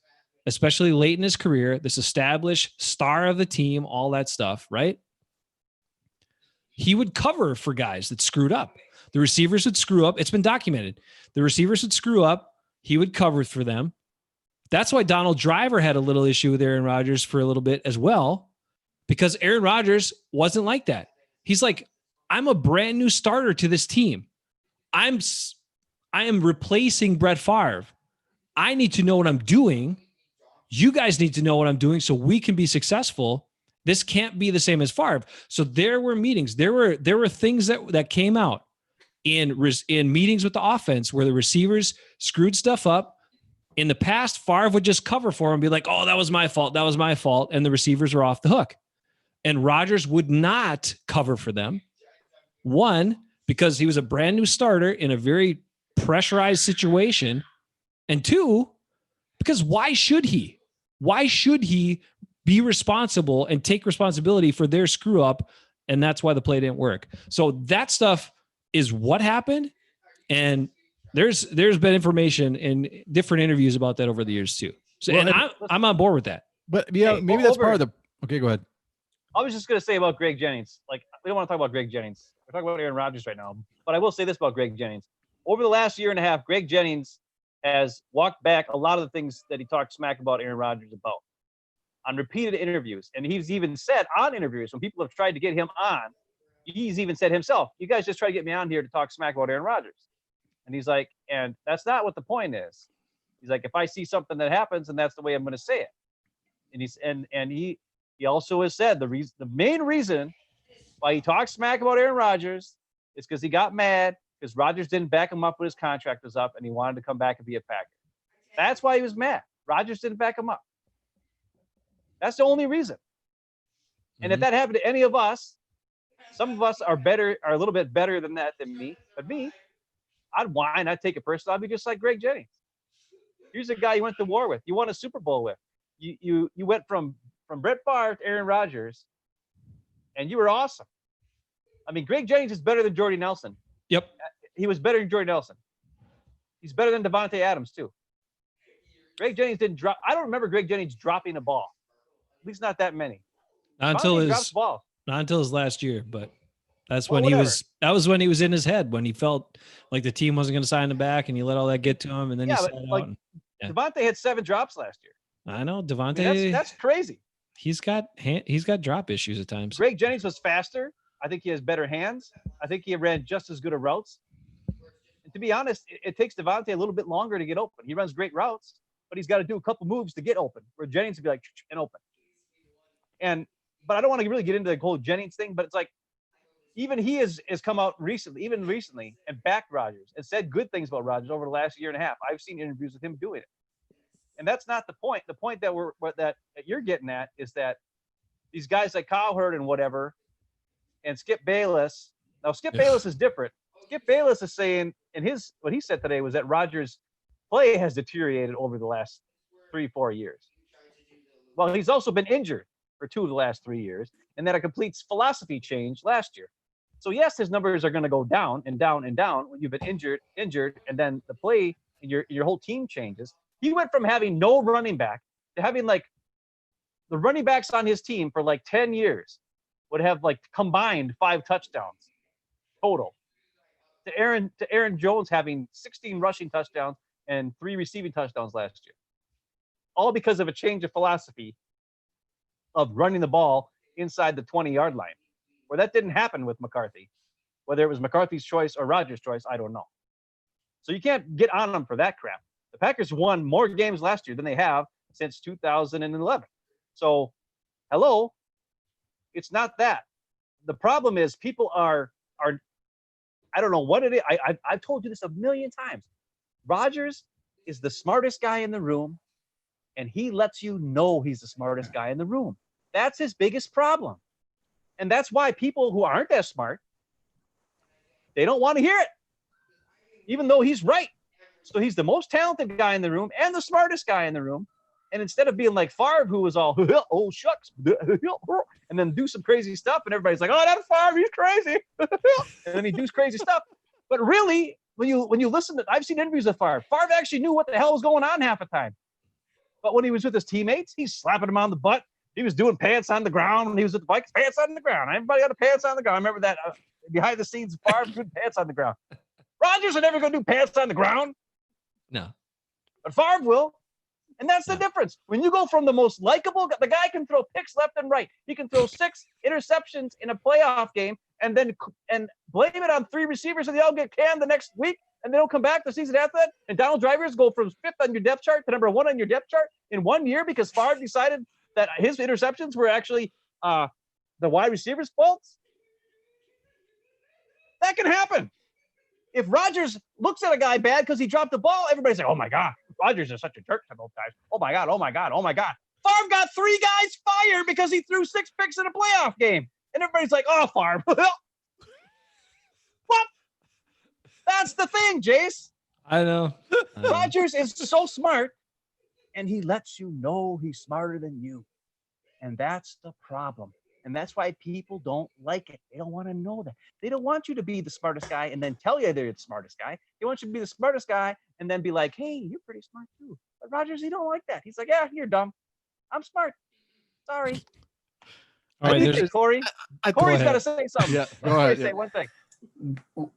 especially late in his career, this established star of the team, all that stuff, right? He would cover for guys that screwed up. The receivers would screw up. It's been documented. The receivers would screw up. He would cover for them. That's why Donald Driver had a little issue with Aaron Rodgers for a little bit as well, because Aaron Rodgers wasn't like that. He's like, I'm a brand new starter to this team. I am replacing Brett Favre. I need to know what I'm doing. You guys need to know what I'm doing so we can be successful. This can't be the same as Favre. So there were meetings. There were things that came out in meetings with the offense where the receivers screwed stuff up. In the past, Favre would just cover for him and be like, "Oh, that was my fault. That was my fault." And the receivers were off the hook. And Rodgers would not cover for them. One, because he was a brand new starter in a very pressurized situation. And two, because why should he? Why should he be responsible and take responsibility for their screw up? And that's why the play didn't work. So that stuff is what happened. And there's been information in different interviews about that over the years too. So, and I'm on board with that. But yeah, maybe that's part of the. Okay, go ahead. I was just going to say about Greg Jennings. Like, we don't want to talk about Greg Jennings. We're talking about Aaron Rodgers right now. But I will say this about Greg Jennings. Over the last year and a half, Greg Jennings has walked back a lot of the things that he talked smack about Aaron Rodgers about on repeated interviews. And he's even said on interviews, when people have tried to get him on, he's even said himself, "You guys just try to get me on here to talk smack about Aaron Rodgers." And he's like, and that's not what the point is. He's like, if I see something that happens, and that's the way I'm going to say it. And he also has said the main reason why he talks smack about Aaron Rodgers is because he got mad because Rodgers didn't back him up when his contract was up and he wanted to come back and be a Packer. That's why he was mad. Rodgers didn't back him up. That's the only reason. And if that happened to any of us, some of us are a little bit better than that than me. But me, I'd whine. I'd take it personal. I'd be just like Greg Jennings. Here's a guy you went to war with. You won a Super Bowl with. You went from Brett Favre to Aaron Rodgers, and you were awesome. I mean, Greg Jennings is better than Jordy Nelson. Yep. He was better than Jordy Nelson. He's better than Devontae Adams, too. Greg Jennings didn't drop. I don't remember Greg Jennings dropping a ball. At least not that many. Not until Devontae drops his balls. not until his last year, but that's Well, when he whatever. was. That was when he was in his head, when he felt like the team wasn't going to sign him back, and he let all that get to him, and then Yeah, he but, sat like, out. And, yeah. Devontae had 7 drops last year. I know I Devontae. mean, that's crazy. he's got drop issues at times. Greg Jennings was faster. I think he has better hands. I think he ran just as good of routes. And to be honest, it takes Devontae a little bit longer to get open. He runs great routes, but he's got to do a couple moves to get open, where Jennings would be like, and open. But I don't want to really get into the whole Jennings thing, but it's like, even he has come out recently, and backed Rodgers and said good things about Rodgers over the last year and a half. I've seen interviews with him doing it. And that's not the point. The point that that you're getting at is that these guys like Cowherd and whatever, and Skip Bayless. Now, Skip Bayless is different. Skip Bayless is saying, what he said today was that Rodgers' play has deteriorated over the last 3-4 years. Well, he's also been injured for 2 of the last 3 years, and that a complete philosophy change last year. So yes, his numbers are going to go down and down and down when you've been injured, and then the play and your whole team changes. He went from having no running back to having like the running backs on his team for like 10 years would have like combined 5 touchdowns total. To Aaron Jones having 16 rushing touchdowns and 3 receiving touchdowns last year. All because of a change of philosophy of running the ball inside the 20-yard line, where that didn't happen with McCarthy. Whether it was McCarthy's choice or Rodgers' choice, I don't know. So you can't get on them for that crap. The Packers won more games last year than they have since 2011. So, hello, it's not that. The problem is people are I don't know what it is. I've told you this a million times. Rodgers is the smartest guy in the room, and he lets you know he's the smartest guy in the room. That's his biggest problem. And that's why people who aren't as smart, they don't want to hear it, even though he's right. So he's the most talented guy in the room and the smartest guy in the room. And instead of being like Favre, who was all, oh, shucks, and then do some crazy stuff, and everybody's like, oh, that's Favre, he's crazy. And then he does crazy stuff. But really, when you listen to, I've seen interviews with Favre. Favre actually knew what the hell was going on half the time. But when he was with his teammates, he's slapping them on the butt. He was doing pants on the ground when he was at the Vikings. Pants on the ground. Everybody got a pants on the ground. I remember that behind the scenes, Favre doing pants on the ground. Rodgers are never going to do pants on the ground. No. But Favre will. And that's the difference. When you go from the most likable, the guy can throw picks left and right. He can throw 6 interceptions in a playoff game and blame it on 3 receivers and they all get canned the next week and they don't come back the season after that. And Donald Drivers go from 5th on your depth chart to number 1 on your depth chart in 1 year because Favre decided that his interceptions were actually the wide receiver's faults. That can happen. If Rodgers looks at a guy bad because he dropped the ball, everybody's like, oh my God, Rodgers is such a jerk to those guys. Oh my God, oh my God, oh my God. Favre got 3 guys fired because he threw 6 picks in a playoff game. And everybody's like, oh, Favre. What? That's the thing, Jace. I know. Rodgers is so smart, and he lets you know he's smarter than you. And that's the problem. And that's why people don't like it. They don't want to know that. They don't want you to be the smartest guy and then tell you they're the smartest guy. They want you to be the smartest guy and then be like, hey, you're pretty smart too. But Rodgers, he don't like that. He's like, yeah, you're dumb. I'm smart. Sorry. All right, Corey. Corey's got to say something. Yeah, go Corey, ahead, say one thing.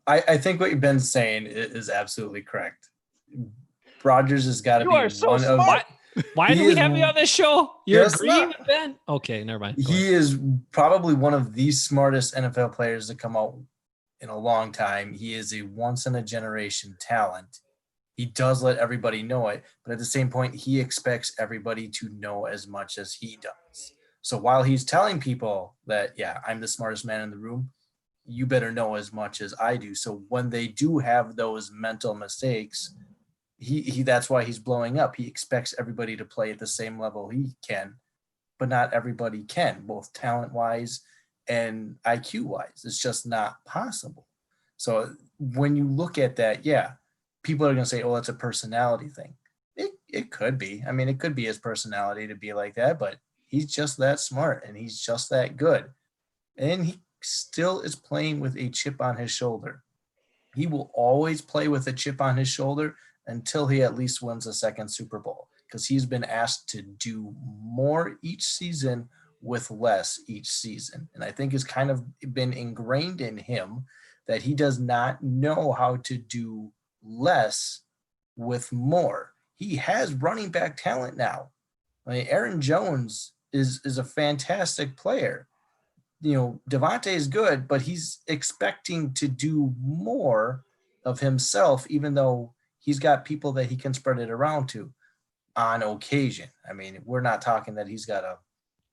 I think what you've been saying is absolutely correct. Rodgers has got to You be are so one of. smart. Why do He we is- have you on this show? You're Yes, agreeing sir. with Ben? Okay, never mind. Go He ahead. is probably one of the smartest NFL players to come out in a long time. He is a once in a generation talent. He does let everybody know it, but at the same point, he expects everybody to know as much as he does. So while he's telling people that, yeah, I'm the smartest man in the room, you better know as much as I do. So when they do have those mental mistakes, he that's why he's blowing up. He expects everybody to play at the same level he can, but not everybody can, both talent-wise and IQ-wise. It's just not possible. So when you look at that, yeah, people are going to say, oh, it's a personality thing. It could be. I mean, it could be his personality to be like that, but he's just that smart and he's just that good. And he still is playing with a chip on his shoulder. He will always play with a chip on his shoulder until he at least wins a second Super Bowl. because he's been asked to do more each season with less each season. And I think it's kind of been ingrained in him that he does not know how to do less with more. He has running back talent now. I mean, Aaron Jones is a fantastic player. Devontae is good, but he's expecting to do more of himself, even though he's got people that he can spread it around to on occasion. I mean, we're not talking that he's got a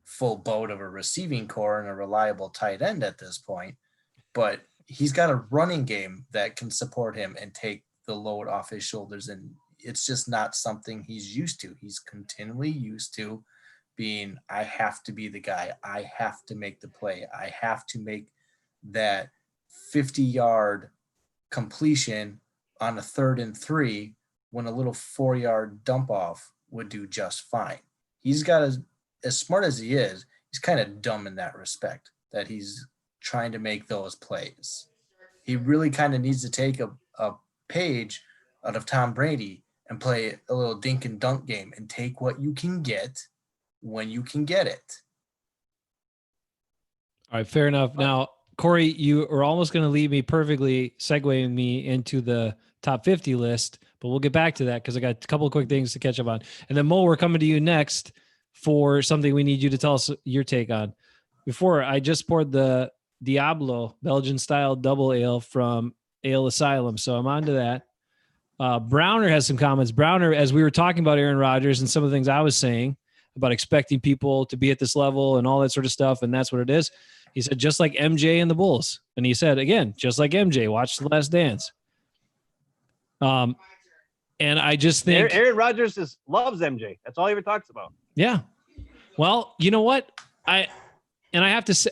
full boat of a receiving core and a reliable tight end at this point, but he's got a running game that can support him and take the load off his shoulders. And it's just not something he's used to. He's continually used to being, I have to be the guy. I have to make the play. I have to make that 50-yard completion on a 3rd and 3 when a little 4-yard dump off would do just fine. He's got as smart as he is, he's kind of dumb in that respect, that he's trying to make those plays. He really kind of needs to take a page out of Tom Brady and play a little dink and dunk game and take what you can get when you can get it. All right, fair enough. Now, Corey, you are almost going to lead me perfectly, segueing me into the top 50 list, but we'll get back to that because I got a couple of quick things to catch up on. And then Mo, we're coming to you next for something we need you to tell us your take on. Before, I just poured the Diablo Belgian style double ale from Ale Asylum, so I'm on to that. Browner has some comments. Browner, as we were talking about Aaron Rodgers and some of the things I was saying about expecting people to be at this level and all that sort of stuff, and that's what it is. He said, just like MJ and the Bulls. And he said, again, just like MJ, watch The Last Dance. And I just think Aaron Rodgers loves MJ. That's all he ever talks about. Yeah. Well, you know what? I have to say,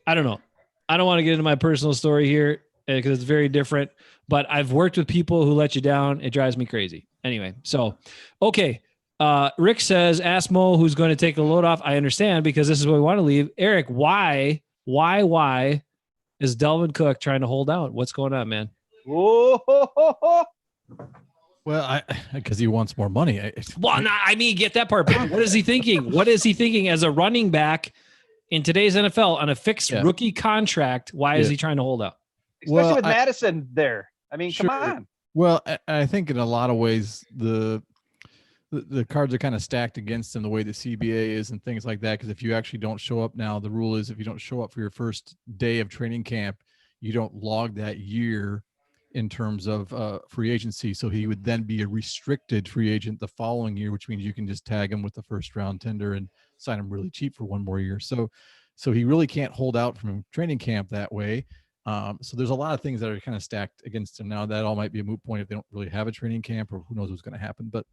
I don't know. I don't want to get into my personal story here because it's very different, but I've worked with people who let you down. It drives me crazy. Anyway, so, okay. Rick says, ask Mo who's going to take the load off. I understand because this is what we want to leave. Eric, why is Dalvin Cook trying to hold out? What's going on, man? Whoa. Well, because he wants more money. Get that part. But what is he thinking? What is he thinking as a running back in today's NFL on a fixed rookie contract? Why is he trying to hold out? Especially with Madison there. I mean, sure. Come on. Well, I think in a lot of ways the cards are kind of stacked against him the way the CBA is and things like that. Because if you actually don't show up now, the rule is if you don't show up for your first day of training camp, you don't log that year in terms of free agency. So he would then be a restricted free agent the following year, which means you can just tag him with the first round tender and sign him really cheap for one more year. So he really can't hold out from training camp that way. So there's a lot of things that are kind of stacked against him now. That all might be a moot point if they don't really have a training camp, or who knows what's going to happen. But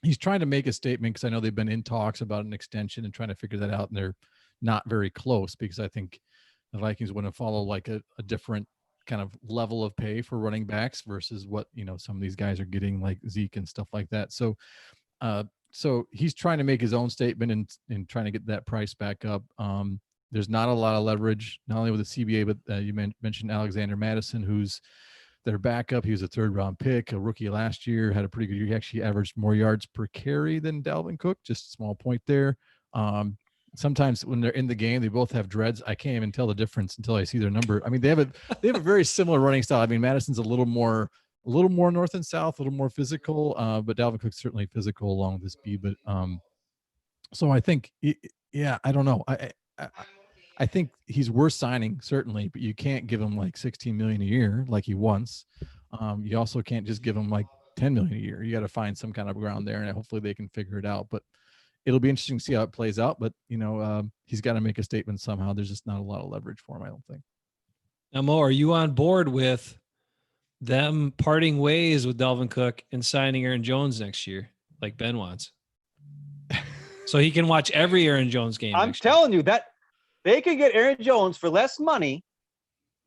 he's trying to make a statement because I know they've been in talks about an extension and trying to figure that out, and they're not very close because I think the Vikings want to follow like a different kind of level of pay for running backs versus what, some of these guys are getting, like Zeke and stuff like that. So he's trying to make his own statement and trying to get that price back up. There's not a lot of leverage, not only with the CBA, but you mentioned Alexander Madison, who's their backup. He was a 3rd-round pick, a rookie last year, had a pretty good year. He actually averaged more yards per carry than Dalvin Cook. Just a small point there. Sometimes when they're in the game, they both have dreads. I can't even tell the difference until I see their number. I mean, they have a very similar running style. I mean, Madison's a little more north and south, a little more physical, but Dalvin Cook's certainly physical along with his speed. But so I think, I don't know. I think he's worth signing, certainly, but you can't give him like $16 million a year like he wants. You also can't just give him like $10 million a year. You got to find some kind of ground there, and hopefully they can figure it out. But it'll be interesting to see how it plays out. But he's got to make a statement somehow. There's just not a lot of leverage for him, I don't think. Now, Mo, are you on board with them parting ways with Dalvin Cook and signing Aaron Jones next year, like Ben wants, so he can watch every Aaron Jones game? I'm telling you that they could get Aaron Jones for less money,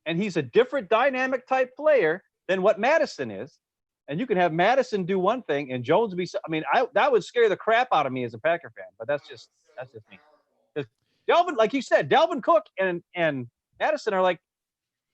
and he's a different dynamic type player than what Madison is. And you can have Madison do one thing and Jones be. I mean, that would scare the crap out of me as a Packer fan. But that's just me. Because Dalvin, like you said, Dalvin Cook and Madison are like.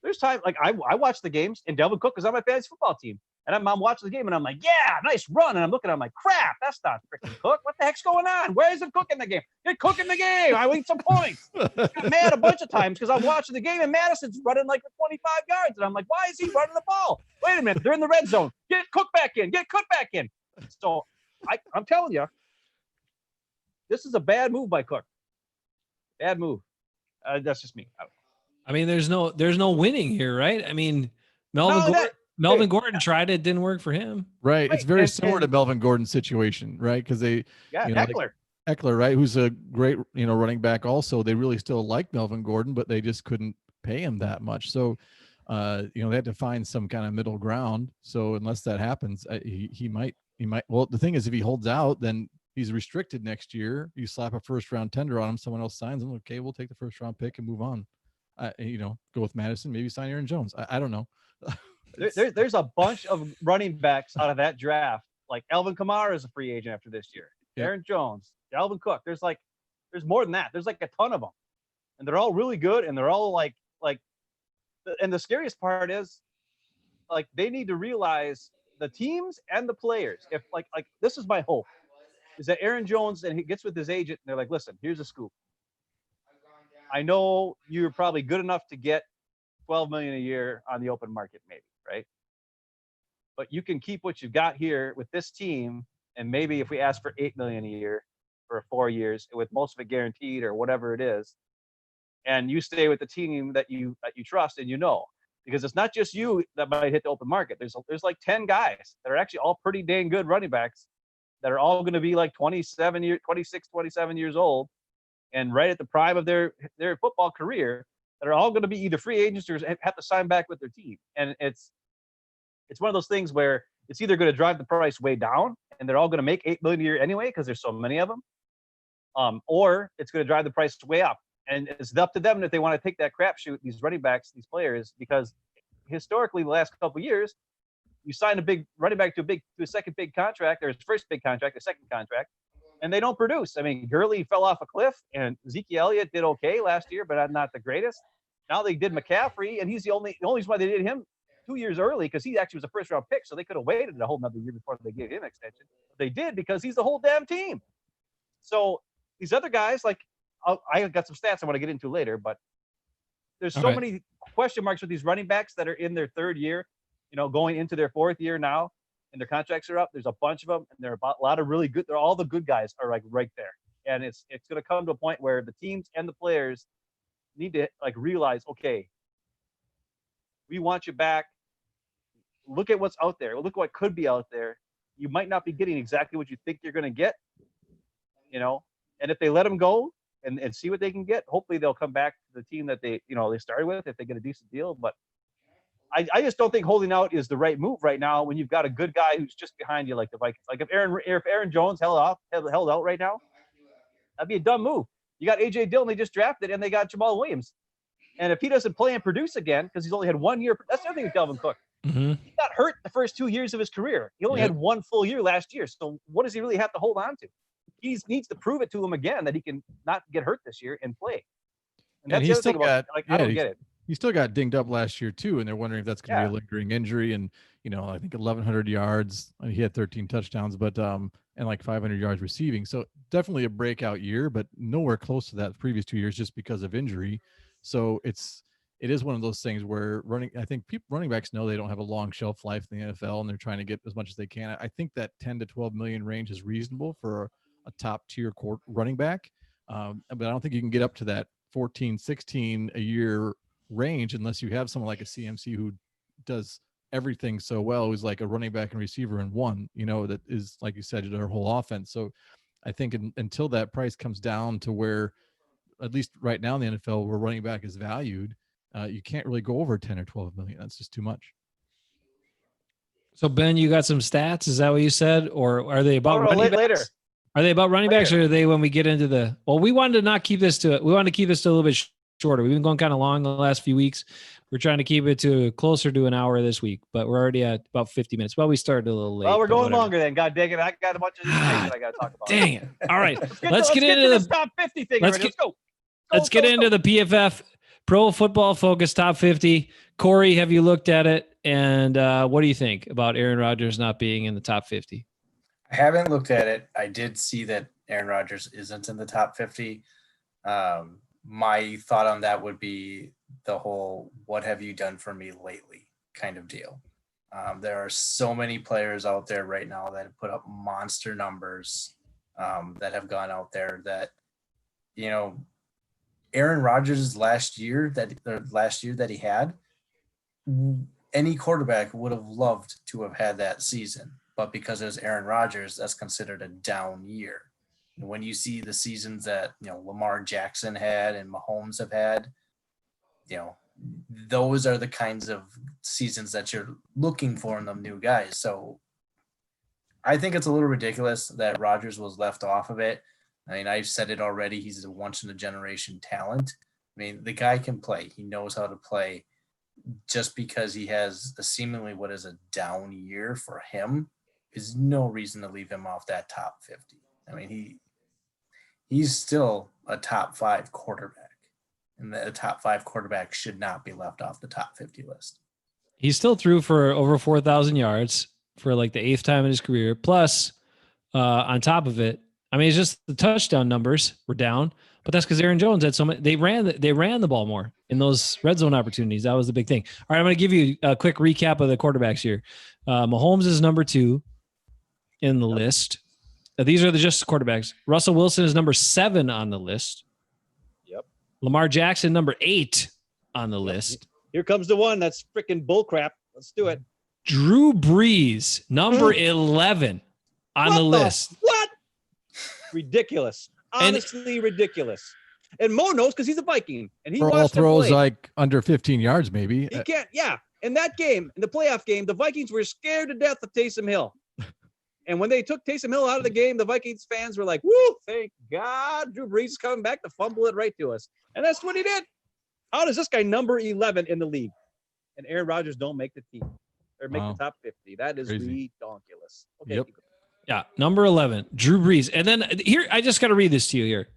There's time like I watch the games and Dalvin Cook is on my fantasy football team. And I'm watching the game, and I'm like, yeah, nice run. And I'm looking, I'm like, crap, that's not freaking Cook. What the heck's going on? Where isn't Cook in the game? Get Cook in the game. I need some points. Got mad a bunch of times because I'm watching the game, and Madison's running like 25 yards. And I'm like, why is he running the ball? Wait a minute. They're in the red zone. Get Cook back in. Get Cook back in. So I'm telling you, this is a bad move by Cook. Bad move. That's just me. I mean, there's no winning here, right? I mean, Melvin Gordon tried it, didn't work for him. Right. It's very similar to Melvin Gordon's situation, right? Because they, Eckler. Eckler, right? Who's a great, running back also. They really still like Melvin Gordon, but they just couldn't pay him that much. So, they had to find some kind of middle ground. So unless that happens, he might, well, the thing is, if he holds out, then he's restricted next year. You slap a first round tender on him, someone else signs him. Okay, we'll take the first round pick and move on. Go with Madison, maybe sign Aaron Jones. I don't know. There's a bunch of running backs out of that draft. Like Elvan Kamara is a free agent after this year. Yeah. Aaron Jones, Dalvin Cook. There's more than that. There's like a ton of them, and they're all really good. And they're all like. And the scariest part is, like, they need to realize, the teams and the players. If like this is my hope, is that Aaron Jones and he gets with his agent, and they're like, listen, here's a scoop. I know you're probably good enough to get $12 million a year on the open market, maybe, right? But you can keep what you've got here with this team, and maybe if we ask for $8 million a year for 4 years, with most of it guaranteed or whatever it is, and you stay with the team that you trust and because it's not just you that might hit the open market. There's like 10 guys that are actually all pretty dang good running backs that are all going to be like 26, 27 years old, and right at the prime of their football career, that are all going to be either free agents or have to sign back with their team. And it's one of those things where it's either going to drive the price way down, and they're all going to make $8 million a year anyway because there's so many of them, or it's going to drive the price way up. And it's up to them if they want to take that crapshoot, these running backs, these players, because historically the last couple of years, you sign a big running back to a second big contract, or his first big contract, a second contract, and they don't produce. I mean, Gurley fell off a cliff, and Ezekiel Elliott did okay last year, but not the greatest. Now they did McCaffrey, and he's the only reason why they did him 2 years early, because he actually was a first round pick, so they could have waited a whole another year before they gave him an extension. But they did, because he's the whole damn team. So these other guys, like, I got some stats I want to get into later, but there's so many question marks with these running backs that are in their third year, going into their fourth year now, and their contracts are up. There's a bunch of them, and there are a lot of really good. They're all the good guys are like right there, and it's going to come to a point where the teams and the players need to like realize, okay, we want you back. Look at what's out there. Look at what could be out there. You might not be getting exactly what you think you're going to get, and if they let them go and see what they can get, hopefully they'll come back to the team that they started with if they get a decent deal. But I just don't think holding out is the right move right now when you've got a good guy who's just behind you, like the Vikings. Like if Aaron Jones held out right now, that'd be a dumb move. You got A.J. Dillon, they just drafted, and they got Jamal Williams. And if he doesn't play and produce again, because he's only had 1 year, that's the other thing with Dalvin Cook. Mm-hmm. He got hurt the first 2 years of his career. He only had 1 full year last year. So what does he really have to hold on to? He needs to prove it to him again that he can not get hurt this year and play. And that's the other thing about, I don't get it. He still got dinged up last year too, and they're wondering if that's going to be a lingering injury. And I think 1,100 yards. He had 13 touchdowns, but and like 500 yards receiving. So definitely a breakout year, but nowhere close to that the previous 2 years just because of injury. So it is one of those things where running backs know they don't have a long shelf life in the NFL, and they're trying to get as much as they can. I think that 10 to 12 million range is reasonable for a top tier running back. But I don't think you can get up to that 14, 16 a year range unless you have someone like a CMC who does everything so well, who's like a running back and receiver in one, that is, like you said, their whole offense. So I think until that price comes down to where, at least right now in the NFL, where running back is valued, you can't really go over 10 or 12 million. That's just too much. So Ben, you got some stats? Is that what you said? Or are they about running backs? Later. Are they about running backs, or are they when we get into the? Well, we wanted to keep this a little bit shorter. We've been going kind of long the last few weeks. We're trying to keep it to closer to an hour this week, but we're already at about 50 minutes. Well, we started a little late. Well, we're going longer then. God dang it! I got a bunch of information I got to talk about. Dang it! All right, let's get into into the top 50 thing. Let's go. Let's get into the PFF Pro Football Focus Top 50. Corey, have you looked at it? And what do you think about Aaron Rodgers not being in the top 50? I haven't looked at it. I did see that Aaron Rodgers isn't in the top 50. My thought on that would be the whole "what have you done for me lately" kind of deal. There are so many players out there right now that have put up monster numbers that have gone out there that, you know, Aaron Rodgers last year that he had, any quarterback would have loved to have had that season. But because it was Aaron Rodgers, that's considered a down year. And when you see the seasons that, you know, Lamar Jackson had and Mahomes have had, you know, those are the kinds of seasons that you're looking for in them new guys. So I think it's a little ridiculous that Rodgers was left off of it. I mean, I've said it already. He's a once-in-a-generation talent. I mean, the guy can play. He knows how to play. Just because he has a seemingly what is a down year for him is no reason to leave him off that top 50. I mean, he's still a top 5 quarterback, and the top 5 quarterback should not be left off the top 50 list. He still threw for over 4,000 yards for like the 8th time in his career. Plus, on top of it, I mean, it's just the touchdown numbers were down, but that's because Aaron Jones had so many. They ran the ball more in those red zone opportunities. That was the big thing. All right, I'm going to give you a quick recap of the quarterbacks here. Mahomes is number 2 in the list. These are just quarterbacks. Russell Wilson is number 7 on the list. Yep. Lamar Jackson, number 8 on the list. Here comes the one that's freaking bullcrap. Let's do it. Drew Brees, number 11 on the list. What? Ridiculous. Honestly, ridiculous. And Mo knows because he's a Viking. And he For all watched them throws play. like under 15 yards, maybe. He can't. Yeah. In that game, in the playoff game, the Vikings were scared to death of Taysom Hill. And when they took Taysom Hill out of the game, the Vikings fans were like, woo, thank God Drew Brees is coming back to fumble it right to us. And that's what he did. How does this guy number 11 in the league? And Aaron Rodgers don't make the team or make the top 50. That is ridiculous. Okay. Yep. Yeah, number 11, Drew Brees. And then here, I just got to read this to you here.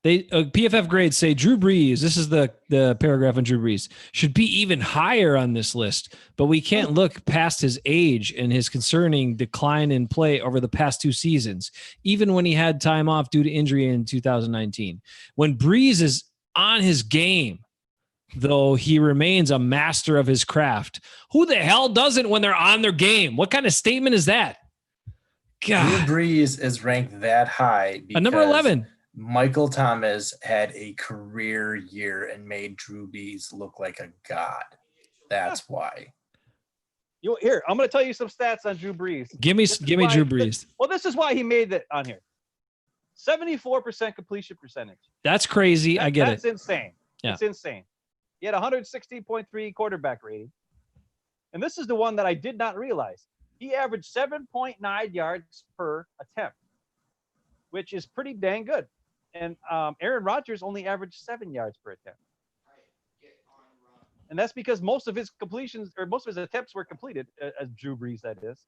PFF grades say Drew Brees, this is the paragraph on Drew Brees, should be even higher on this list, but we can't look past his age and his concerning decline in play over the past 2 seasons, even when he had time off due to injury in 2019. When Brees is on his game, though, he remains a master of his craft. Who the hell doesn't when they're on their game? What kind of statement is that? God. Drew Brees is ranked that high because number 11. Michael Thomas had a career year and made Drew Brees look like a god. That's why. Here, I'm going to tell you some stats on Drew Brees. Give me Drew Brees. Well, this is why he made it on here. 74% completion percentage. That's crazy. I get That's it. insane. Yeah. It's insane. He had 116.3 quarterback rating. And this is the one that I did not realize. He averaged 7.9 yards per attempt, which is pretty dang good. And Aaron Rodgers only averaged 7 yards per attempt. And that's because most of his completions or most of his attempts were completed, as Drew Brees, that is.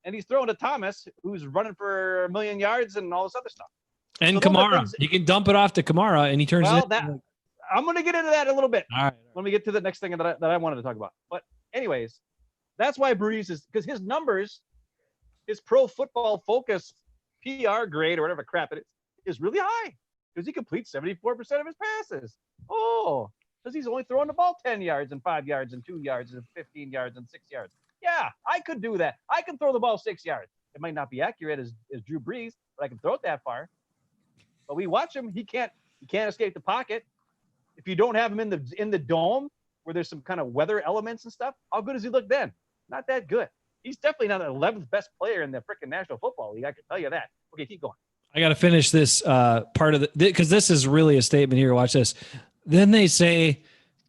And he's throwing to Thomas, who's running for 1 million yards and all this other stuff. And So Kamara. You can dump it off to Kamara, and he turns it in. I'm going to get into that in a little bit. All right. When we get to the next thing that I wanted to talk about. But anyways, that's why Brees is, because his numbers, his Pro Football Focus PR grade or whatever crap it is really high because he completes 74% of his passes. Oh, because he's only throwing the ball 10 yards and 5 yards and 2 yards and 15 yards and 6 yards. Yeah, I could do that. I can throw the ball 6 yards. It might not be accurate as Drew Brees, but I can throw it that far. But we watch him. He can't escape the pocket. If you don't have him in the dome where there's some kind of weather elements and stuff, how good does he look then? Not that good. He's definitely not the 11th best player in the freaking National Football League. I can tell you that. Okay, keep going. I got to finish this part of because this is really a statement here. Watch this. Then they say,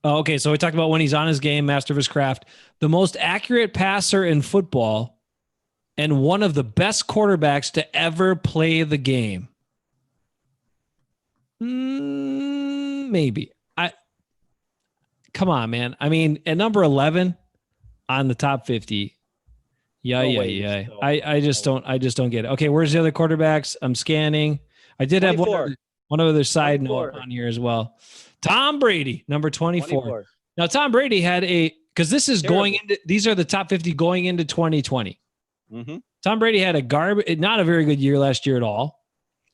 okay, so we talked about when he's on his game, master of his craft, the most accurate passer in football and one of the best quarterbacks to ever play the game. Maybe. Come on, man. I mean, at number 11 on the top 50. Yeah. I just don't get it. Okay, where's the other quarterbacks? I'm scanning. I did have one other side note on here as well. Tom Brady, number 24. Now, Tom Brady had because this is these are the top 50 going into 2020. Mm-hmm. Tom Brady had not a very good year last year at all.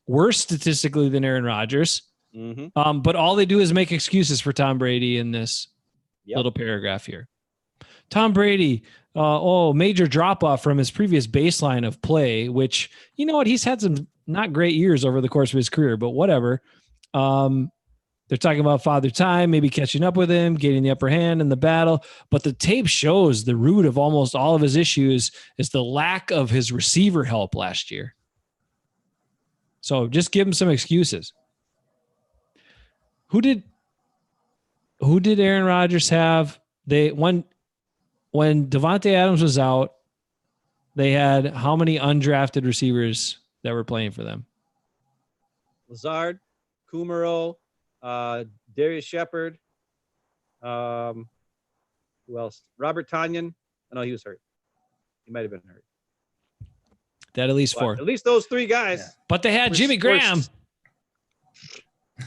Worse statistically than Aaron Rodgers. Mm-hmm. But all they do is make excuses for Tom Brady in this little paragraph here. Tom Brady, major drop off from his previous baseline of play, which, you know what, he's had some not great years over the course of his career, but whatever. They're talking about Father Time, maybe catching up with him, getting the upper hand in the battle. But the tape shows the root of almost all of his issues is the lack of his receiver help last year. So just give him some excuses. Who did Aaron Rodgers have? When Devontae Adams was out, they had how many undrafted receivers that were playing for them? Lazard, Kumaro, Darius Shepard. Who else? Robert Tanyan. No, he was hurt. He might have been hurt. They had at least four. At least those three guys. Yeah. But they had Jimmy Graham.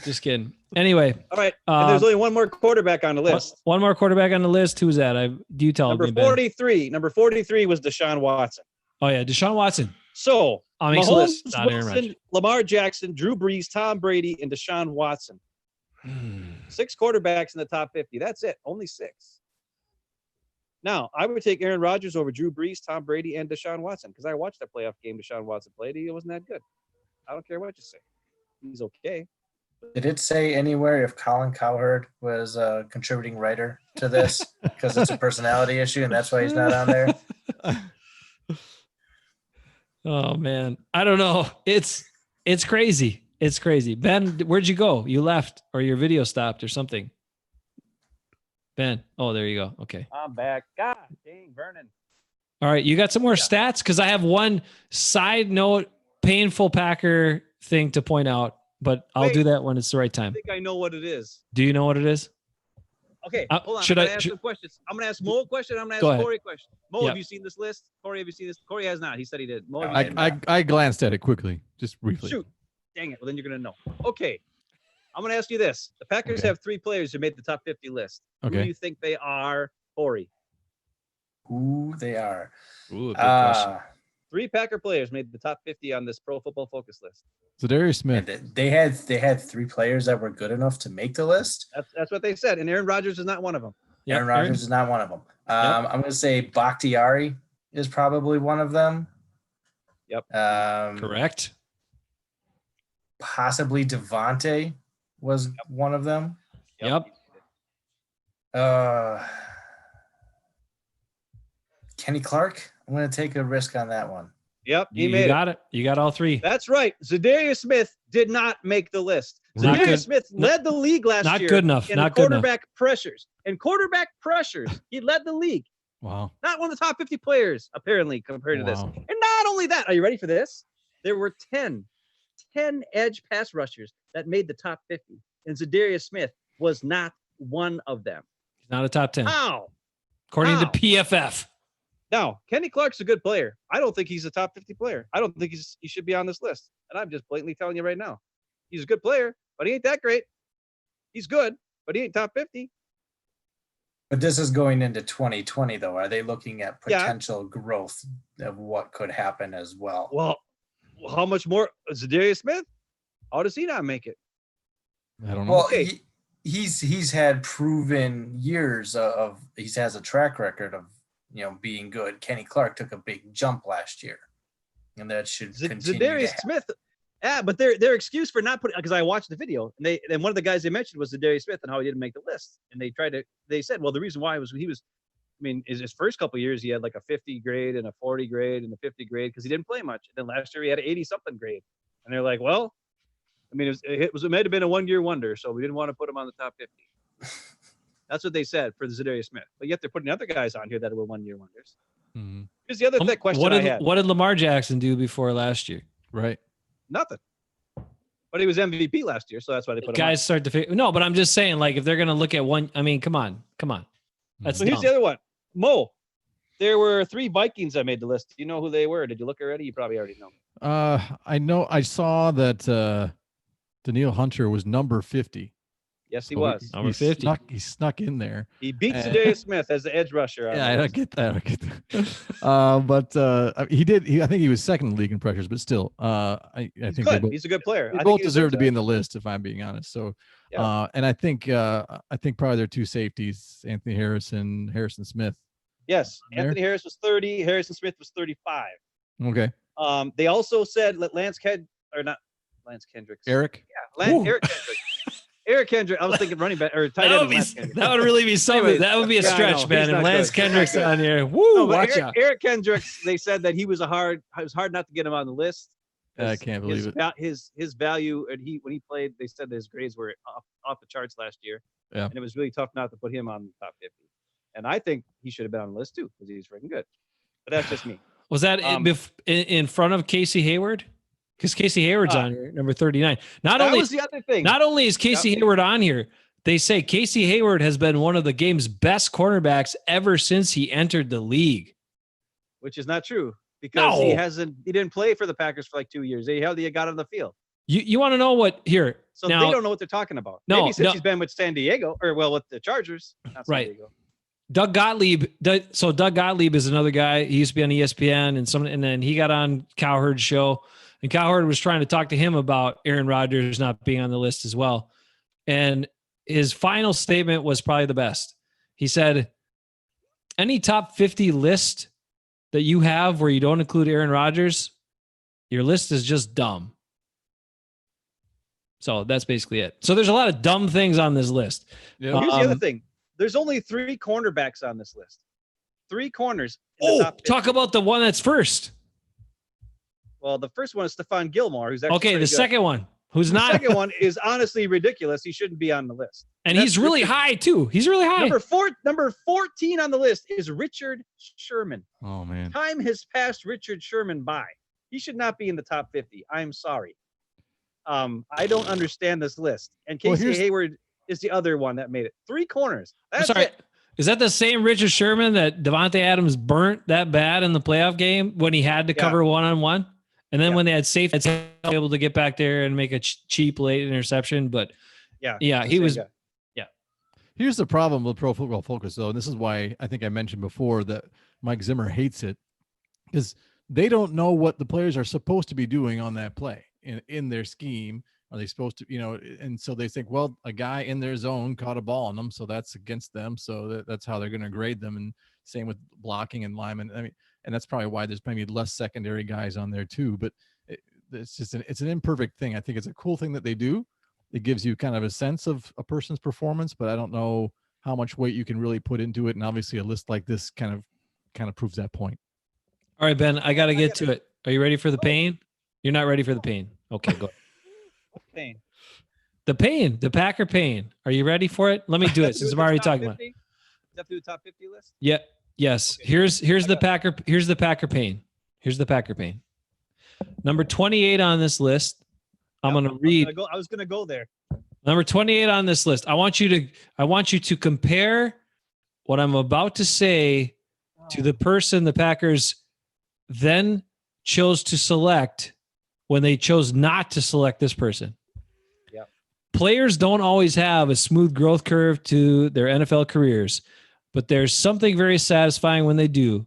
Just kidding. Anyway. All right. And there's only one more quarterback on the list. One more quarterback on the list. Who's that? You tell me. Number 43. Number 43 was Deshaun Watson. Oh, yeah. Deshaun Watson. So, makes the list. Not Aaron Rodgers. Wilson, Lamar Jackson, Drew Brees, Tom Brady, and Deshaun Watson. 6 quarterbacks in the top 50. That's it. Only 6. Now, I would take Aaron Rodgers over Drew Brees, Tom Brady, and Deshaun Watson because I watched that playoff game Deshaun Watson played. He wasn't that good. I don't care what you say. He's okay. Did it say anywhere if Colin Cowherd was a contributing writer to this because it's a personality issue and that's why he's not on there? Oh man, I don't know. It's crazy. It's crazy. Ben, where'd you go? You left or your video stopped or something? Ben. Oh, there you go. Okay. I'm back. God dang, Vernon. All right. You got some more stats? Because I have one side note, painful Packer thing to point out, but I'll do that when it's the right time. I think I know what it is. Do you know what it is? Okay, hold on. Should I'm I gonna ask some questions. I'm going to ask Mo a question. I'm going Go to ahead. ask Corey a question. Mo, Yeah. have you seen this list? Corey, have you seen this? Corey has not. He said he did. Mo, have you seen it? I glanced at it quickly, just briefly. Shoot. Dang it. Well, then you're going to know. Okay. I'm going to ask you this. The Packers have 3 players who made the top 50 list. Who do Okay. you think they are, Corey? Who they are. Ooh, good question. 3 Packer players made the top 50 on this Pro Football Focus list. So Darius Smith. They had 3 players that were good enough to make the list. That's what they said. And Aaron Rodgers is not one of them. Yep. Aaron Rodgers is not one of them. I'm going to say Bakhtiari is probably one of them. Yep. Correct. Possibly Devontae was one of them. Yep. Kenny Clarke. I'm going to take a risk on that one. Yep. He You made got it. You got all 3. That's right. Darius Smith did not make the list. Not Darius good. Smith led the league last Not year. good enough. In Not good enough. quarterback pressures. And quarterback pressures, he led the league. Wow. Not one of the top 50 players, apparently, compared to this. Wow. And not only that, are you ready for this? There were 10 edge pass rushers that made the top 50. And Darius Smith was not one of them. Not a top 10. How? According How? to PFF. Now, Kenny Clark's a good player. I don't think he's a top 50 player. I don't think he should be on this list. And I'm just blatantly telling you right now. He's a good player, but he ain't that great. He's good, but he ain't top 50. But this is going into 2020, though. Are they looking at potential growth of what could happen as well? Well, how much more? Darius Smith? How does he not make it? I don't know. Well, Okay. he's had proven years of he has a track record of being good. Kenny Clarke took a big jump last year, and that should continue. Darius Smith. Yeah, but their excuse for not putting, because I watched the video and one of the guys they mentioned was Darius Smith and how he didn't make the list. And they said, well, the reason why was his first couple of years he had like a 50 grade and a 40 grade and a 50 grade because he didn't play much. And then last year he had an 80 something grade. And they're like, well, it might have been a 1-year wonder, so we didn't want to put him on the top 50. That's what they said for the Darius Smith. But yet they're putting other guys on here that were 1-year wonders. Mhm. Here's the other question I had. What did Lamar Jackson do before last year? Right. Nothing. But he was MVP last year, so that's why they put him Guys start to figure. No, but I'm just saying, like, if they're going to look at one, come on. That's So here's dumb. the other one. Mo, there were 3 Vikings that made the list. Do you know who they were? Did you look already? You probably already know. I know. I saw that Daniil Hunter was number 50. Yes, he So was. Number 50. He snuck in there. He beats Darius Smith as the edge rusher. on Yeah, the I list. get that. I get that. But he did. I think he was second in the league in pressures, but still, I He's think good. He's a good player. they I think both he deserve to be in deserves the list, if I'm being honest. So, Yeah. and I think probably their two safeties, Anthony Harrison Smith. that. Yes, There? Anthony Harris was 30. Harrison Smith was 35. Okay, They also said let Lance Kendricks. Eric. Yeah, Ooh. Eric Kendrick. Eric Kendrick. I was thinking running back or tight That end. would, be, Lance Kendrick. that would really be something. Anyways, That would be a yeah, I know. stretch, He's man. And not Lance good. He's not Kendrick's good. on here. Woo, No, but watch out. Eric Kendricks. They said that it was hard not to get him on the list. I can't believe it. His value, and when he played, they said that his grades were off the charts last year. Yeah. And it was really tough not to put him on the top 50. And I think he should have been on the list too because he's freaking good. But that's just me. Was that in front of Casey Hayward? Because Casey Hayward's on here, number 39. That was the other thing. Not only is Casey Hayward on here, they say Casey Hayward has been one of the game's best cornerbacks ever since he entered the league. Which is not true because No. he didn't play for the Packers for like 2 years. He hardly got on the field. You want to know what here? So now, they don't know what they're talking about. No, Maybe since no. he's been with San Diego with the Chargers. Not San Right. Diego. Doug Gottlieb. So Doug Gottlieb is another guy. He used to be on ESPN and then he got on Cowherd's show, and Cowherd was trying to talk to him about Aaron Rodgers not being on the list as well. And his final statement was probably the best. He said, "Any top 50 list that you have where you don't include Aaron Rodgers, your list is just dumb." So that's basically it. So there's a lot of dumb things on this list. Yeah. Here's the other thing. There's only 3 cornerbacks on this list. 3 corners. In the top 50. Talk about the one that's first. Well, the first one is Stephon Gilmore, who's actually Okay, pretty the good. second one, who's The not, second one is honestly ridiculous. He shouldn't be on the list. and That's he's really Richard- high too. He's really high. Number 14 on the list is Richard Sherman. Oh man. Time has passed Richard Sherman by. He should not be in the top 50. I'm sorry. I don't understand this list. And Well, Casey Hayward is the other one that made it. 3 corners. I'm That's sorry. it. Is that the same Richard Sherman that Devontae Adams burnt that bad in the playoff game when he had to Yeah. cover one-on-one? And then Yeah. when they had safety, able to get back there and make a cheap late interception. But Yeah. yeah, the he same was. guy. Here's the problem with Pro Football Focus, though, and this is why I think I mentioned before that Mike Zimmer hates it, is they don't know what the players are supposed to be doing on that play in their scheme. Are they supposed to, and so they think, well, a guy in their zone caught a ball on them, so that's against them, so that's how they're going to grade them. And same with blocking and linemen. I mean, and that's probably why there's maybe less secondary guys on there too. But it's just it's an imperfect thing. I think it's a cool thing that they do. It gives you kind of a sense of a person's performance, but I don't know how much weight you can really put into it. And obviously a list like this kind of proves that point. All right, Ben, I got to get to it. Are you ready for the pain? You're not ready for the pain. Okay, go. Pain. The pain, the Packer pain. Are you ready for it? Let me do it since I'm already talking about it. Is that the top 50 list? Yeah. Yes. Okay. Here's the got Packer. Here's the Packer pain. Here's the Packer pain. Number 28 on this list. I'm going to read I was gonna go there. number 28 on this list. I want you to compare what I'm about to say to the person the Packers then chose to select when they chose not to select this person. Yep. Players don't always have a smooth growth curve to their NFL careers, but there's something very satisfying when they do.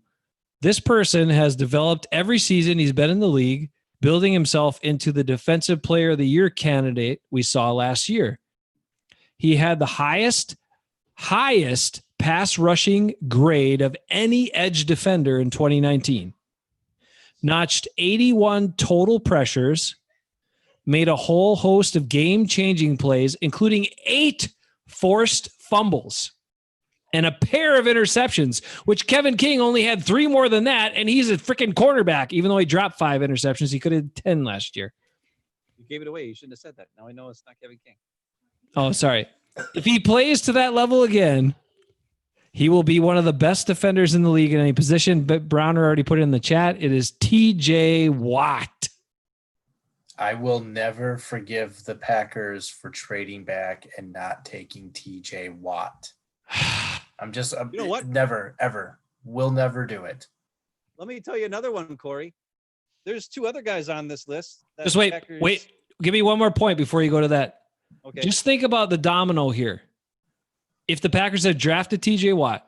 This person has developed every season he's been in the league, building himself into the Defensive Player of the Year candidate we saw last year. He had the highest pass rushing grade of any edge defender in 2019. Notched 81 total pressures, made a whole host of game-changing plays, including 8 forced fumbles and a pair of interceptions, which Kevin King only had 3 more than that, and he's a freaking cornerback, even though he dropped 5 interceptions. He could have had 10 last year. You gave it away. You shouldn't have said that. Now I know it's not Kevin King. Oh, sorry. If he plays to that level again, he will be one of the best defenders in the league in any position. But Browner already put it in the chat. It is TJ Watt. I will never forgive the Packers for trading back and not taking TJ Watt. You know what? Never, ever. Will never do it. Let me tell you another one, Corey. There's 2 other guys on this list. that Just the wait. Packers- Give me one more point before you go to that. Okay. Just think about the domino here. If the Packers had drafted TJ Watt,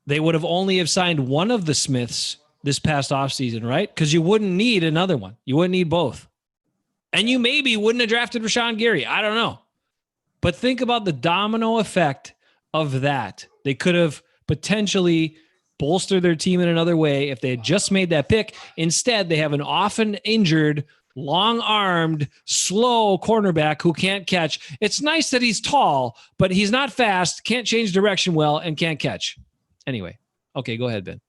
they would have only have signed one of the Smiths this past offseason, right? Because you wouldn't need another one. You wouldn't need both. And you maybe wouldn't have drafted Rashawn Gary. I don't know. But think about the domino effect of that. They could have potentially bolstered their team in another way if they had just made that pick. Instead, they have an often injured, long-armed, slow cornerback who can't catch. It's nice that he's tall, but he's not fast, can't change direction well, and can't catch. Anyway, okay, go ahead, Ben.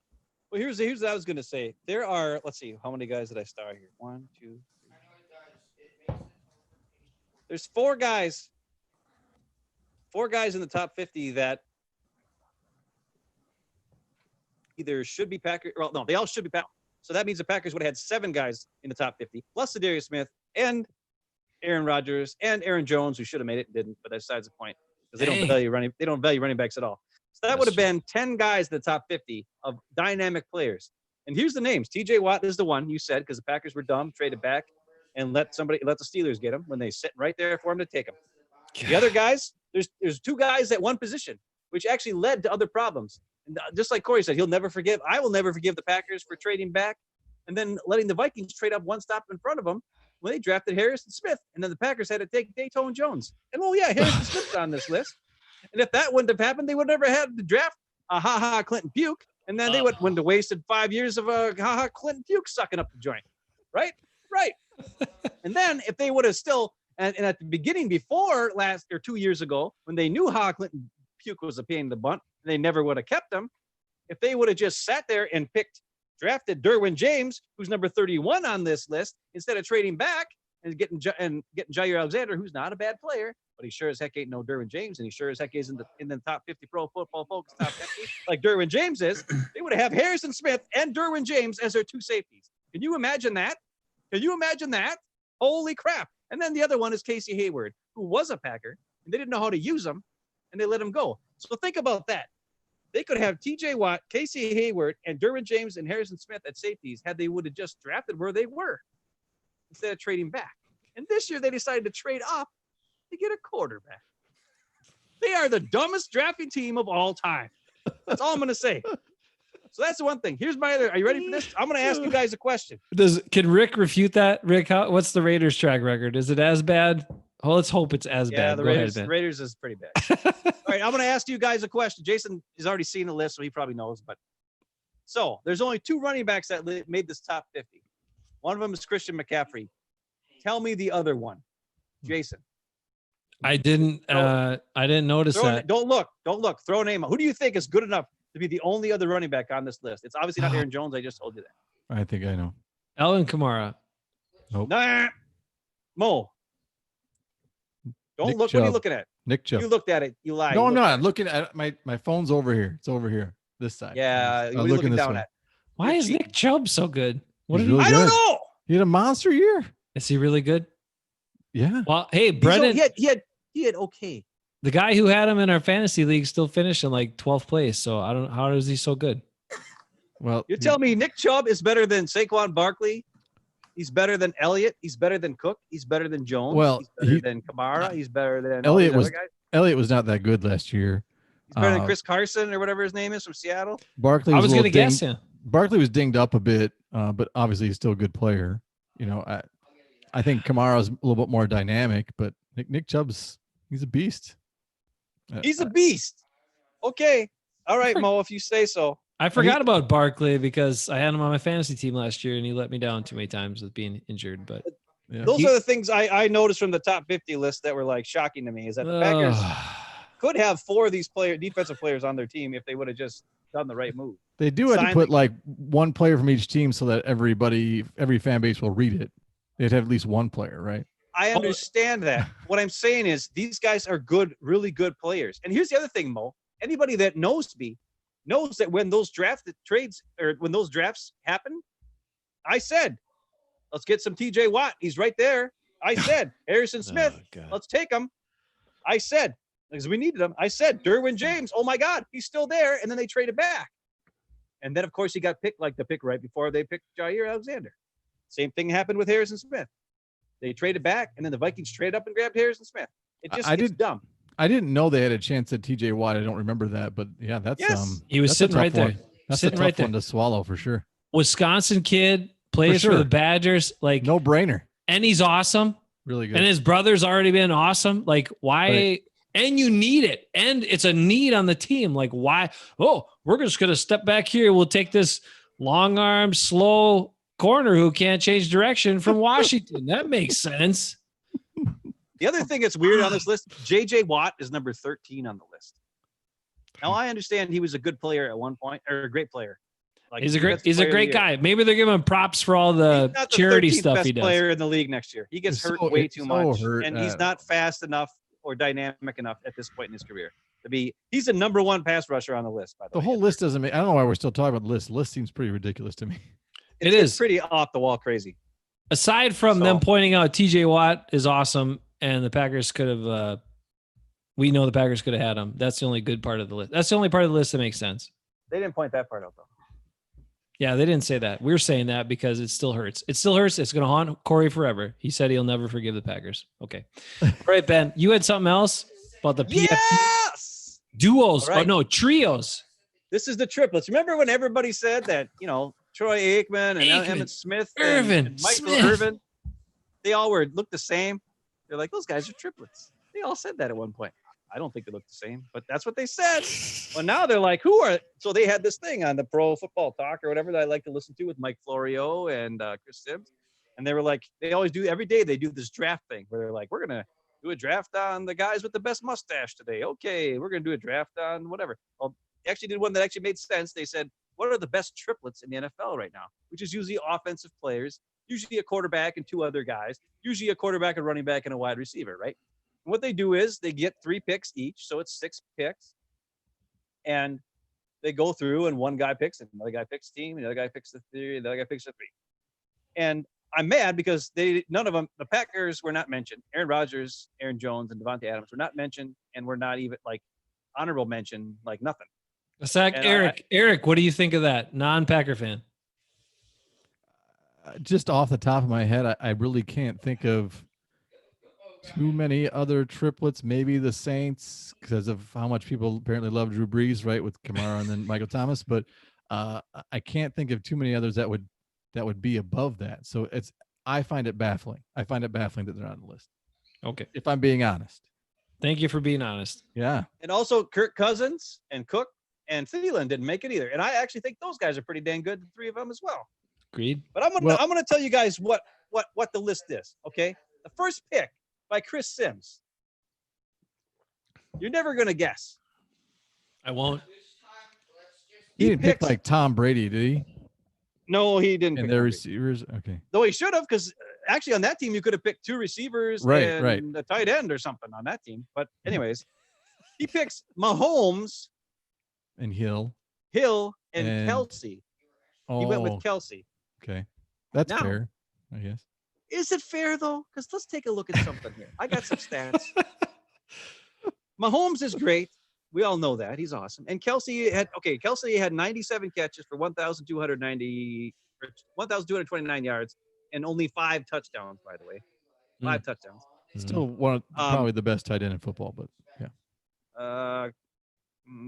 Well, here's what I was going to say. There are, let's see, how many guys did I start here? 1, 2, 3. There's 4 guys. 4 guys in the top 50 that either should be Packers. Well, no, they all should be Packers. So that means the Packers would have had 7 guys in the top 50, plus the Darius Smith and Aaron Rodgers and Aaron Jones, who should have made it, didn't. But that's besides the point, because they don't value running backs at all. So that would have been 10 guys in the top 50 of dynamic players. And here's the names. TJ Watt is the one you said, because the Packers were dumb, traded back, and let the Steelers get him when they sit right there for him to take him. The other guys, there's 2 guys at one position, which actually led to other problems. And just like Corey said, I will never forgive the Packers for trading back and then letting the Vikings trade up one stop in front of them when they drafted Harrison Smith. And then the Packers had to take Dayton Jones. And Harrison Smith's on this list. And if that wouldn't have happened, they would never had to draft a Clinton Puke. And then they wouldn't have wasted 5 years of Clinton Puke sucking up the joint. Right. And then if they would have still, and at the beginning before 2 years ago, when they knew Clinton Puke was a pain in the butt, they never would have kept him. If they would have just sat there and drafted Derwin James, who's number 31 on this list, instead of trading back and getting Jair Alexander, who's not a bad player, but he sure as heck ain't no Derwin James, and he sure as heck is in the top 50 Pro Football Focus top 50, like Derwin James is. They would have Harrison Smith and Derwin James as their 2 safeties. Can you imagine that? Holy crap! And then the other one is Casey Hayward, who was a Packer, and they didn't know how to use him, and they let him go. So think about that. They could have TJ Watt, Casey Hayward, and Derwin James and Harrison Smith at safeties had they would have just drafted where they were instead of trading back. And this year they decided to trade up to get a quarterback. They are the dumbest drafting team of all time. That's all I'm going to say. So that's the one thing. Here's my other. Are you ready for this? I'm going to ask you guys a question. Can Rick refute that? Rick, what's the Raiders track record? Is it as bad? Well, let's hope it's as bad. The Raiders is pretty bad. All right, I'm going to ask you guys a question. Jason has already seen the list, so he probably knows. But so there's only 2 running backs that made this top 50. One of them is Christian McCaffrey. Tell me the other one, Jason. I didn't notice that. Don't look. Throw a name out. Who do you think is good enough to be the only other running back on this list? It's obviously not Aaron Jones. I just told you that. I think I know. Elvan Kamara. Nope. Nah. Mo. Don't Nick look. Chubb. What are you looking at? Nick Chubb. You looked at it. You lied. No, I'm not looking at my phone's over here. It's over here, this side. Yeah, I'm what are you looking down way. at? Why is Nick Chubb so good? What He's did really I don't good. know. He had a monster year. Is he really good? Yeah. Well, hey, Brendan, He had okay. the guy who had him in our fantasy league still finished in like 12th place. So I don't know. How is he so good? Well, You tell me Nick Chubb is better than Saquon Barkley. He's better than Elliott. He's better than Cook. He's better than Jones. Well, he's better than Kamara. He's better than Elliott all these other guys. Elliott was not that good last year. He's better than Chris Carson or whatever his name is from Seattle. Barkley I was was a going little to guess him. Barkley was dinged up a bit, but obviously he's still a good player. You know, I think Kamara's a little bit more dynamic, but Nick Chubb's he's a beast. He's a beast. Okay. All right, Mo, if you say so. I forgot about Barkley because I had him on my fantasy team last year and he let me down too many times with being injured. But Yeah. Those are the things I noticed from the top 50 list that were like shocking to me is that the Packers could have 4 of these defensive players on their team if they would have just done the right move. They do have to put like one player from each team so that every fan base will read it. They'd have at least one player, right? I understand that. What I'm saying is these guys are good, really good players. And here's the other thing, Mo. Anybody that knows me knows that when those when those drafts happen, I said, let's get some TJ Watt. He's right there. I said, Harrison Smith, let's take him. I said, because we needed him. I said, Derwin James, oh my God, he's still there. And then they traded back. And then, of course, he got picked like the pick right before they picked Jair Alexander. Same thing happened with Harrison Smith. They traded back, and then the Vikings traded up and grabbed Harrison Smith. It's dumb. I didn't know they had a chance at TJ Watt. I don't remember that, but yeah, that's Yes. He was that's a sitting tough right there. one. That's Sitting a tough right there. one to swallow for sure. Wisconsin kid plays for sure. the Badgers. Like, No brainer. and he's awesome. Really good. And his brother's already been awesome. Like, why? Right. And you need it. And it's a need on the team. Like, why? Oh, we're just going to step back here. We'll take this long arm, slow corner who can't change direction from Washington. That makes sense. The other thing that's weird on this list, J.J. Watt is number 13 on the list. Now, I understand he was a good player at one point, or a great player. Like, He's a defensive great player of the year. guy. Maybe they're giving him props for all the He's not the charity 13th stuff best he does. player in the league next year. He gets He's hurt so- way he's too so much, hurt, and he's not fast enough or dynamic enough at this point in his career to be. He's the number one pass rusher on the list. By the The way. whole list doesn't make. I don't know why we're still talking about the list. The list seems pretty ridiculous to me. It It's is. pretty off the wall crazy. Aside from So- them pointing out TJ Watt is awesome and the Packers could have, we know the Packers could have had him. That's the only good part of the list. That's the only part of the list that makes sense. They didn't point that part out though. Yeah, they didn't say that. We're saying that because it still hurts. It still hurts. It's going to haunt Corey forever. He said he'll never forgive the Packers. Okay. All right, Ben, you had something else about the PFT Yes. duos. All right. Oh, no, trios. This is the triplets. Remember when everybody said that, Troy Aikman and Aikman, Emmitt Smith Irvin, and Michael Smith. Irvin, they all looked the same. They're like, those guys are triplets. They all said that at one point. I don't think they look the same, but that's what they said. Well, now they're like, so they had this thing on the Pro Football Talk or whatever that I like to listen to with Mike Florio and Chris Sims. And they were like, they always do every day. They do this draft thing where they're like, we're going to do a draft on the guys with the best mustache today. Okay. We're going to do a draft on whatever. Well, they actually did one that actually made sense. They said, what are the best triplets in the NFL right now? Which is usually offensive players, usually a quarterback and two other guys, usually a quarterback, a running back, and a wide receiver, right? And what they do is they get 3 picks each. So it's 6 picks. And they go through and one guy picks, and another guy picks team, and the other guy picks the 3, and the other guy picks the 3. And I'm mad because none of them, the Packers were not mentioned. Aaron Rodgers, Aaron Jones, and Devontae Adams were not mentioned, and were not even like honorable mention, like nothing. Zach, And Eric, what do you think of that? Non-Packer fan. Just off the top of my head, I really can't think of too many other triplets. Maybe the Saints because of how much people apparently love Drew Brees, right, with Kamara and then Michael Thomas. But I can't think of too many others that would be above that. So I find it baffling. I find it baffling that they're on the list. Okay. If I'm being honest. Thank you for being honest. Yeah. And also Kirk Cousins and Cook and Thielen didn't make it either. And I actually think those guys are pretty dang good, the 3 of them as well. Agreed. But I'm gonna tell you guys what the list is. Okay, the first pick by Chris Sims. You're never gonna guess. I won't. He didn't pick picks- like Tom Brady, did he? No, he didn't. And pick their Tom Brady. receivers. Okay. Though he should have, because actually on that team you could have picked 2 receivers Right, and right. a tight end or something on that team. But anyways, he picks Mahomes, And Hill. and And- Kelsey. Oh, He went with Kelsey. okay. That's Now- fair, I guess. Is it fair though? Because let's take a look at something here. I got some stats. Mahomes is great. We all know that. He's awesome. And Kelsey had 97 catches for 1,229 yards and only 5 touchdowns, by the way. 5 touchdowns. Still one of probably the best tight end in football, but yeah.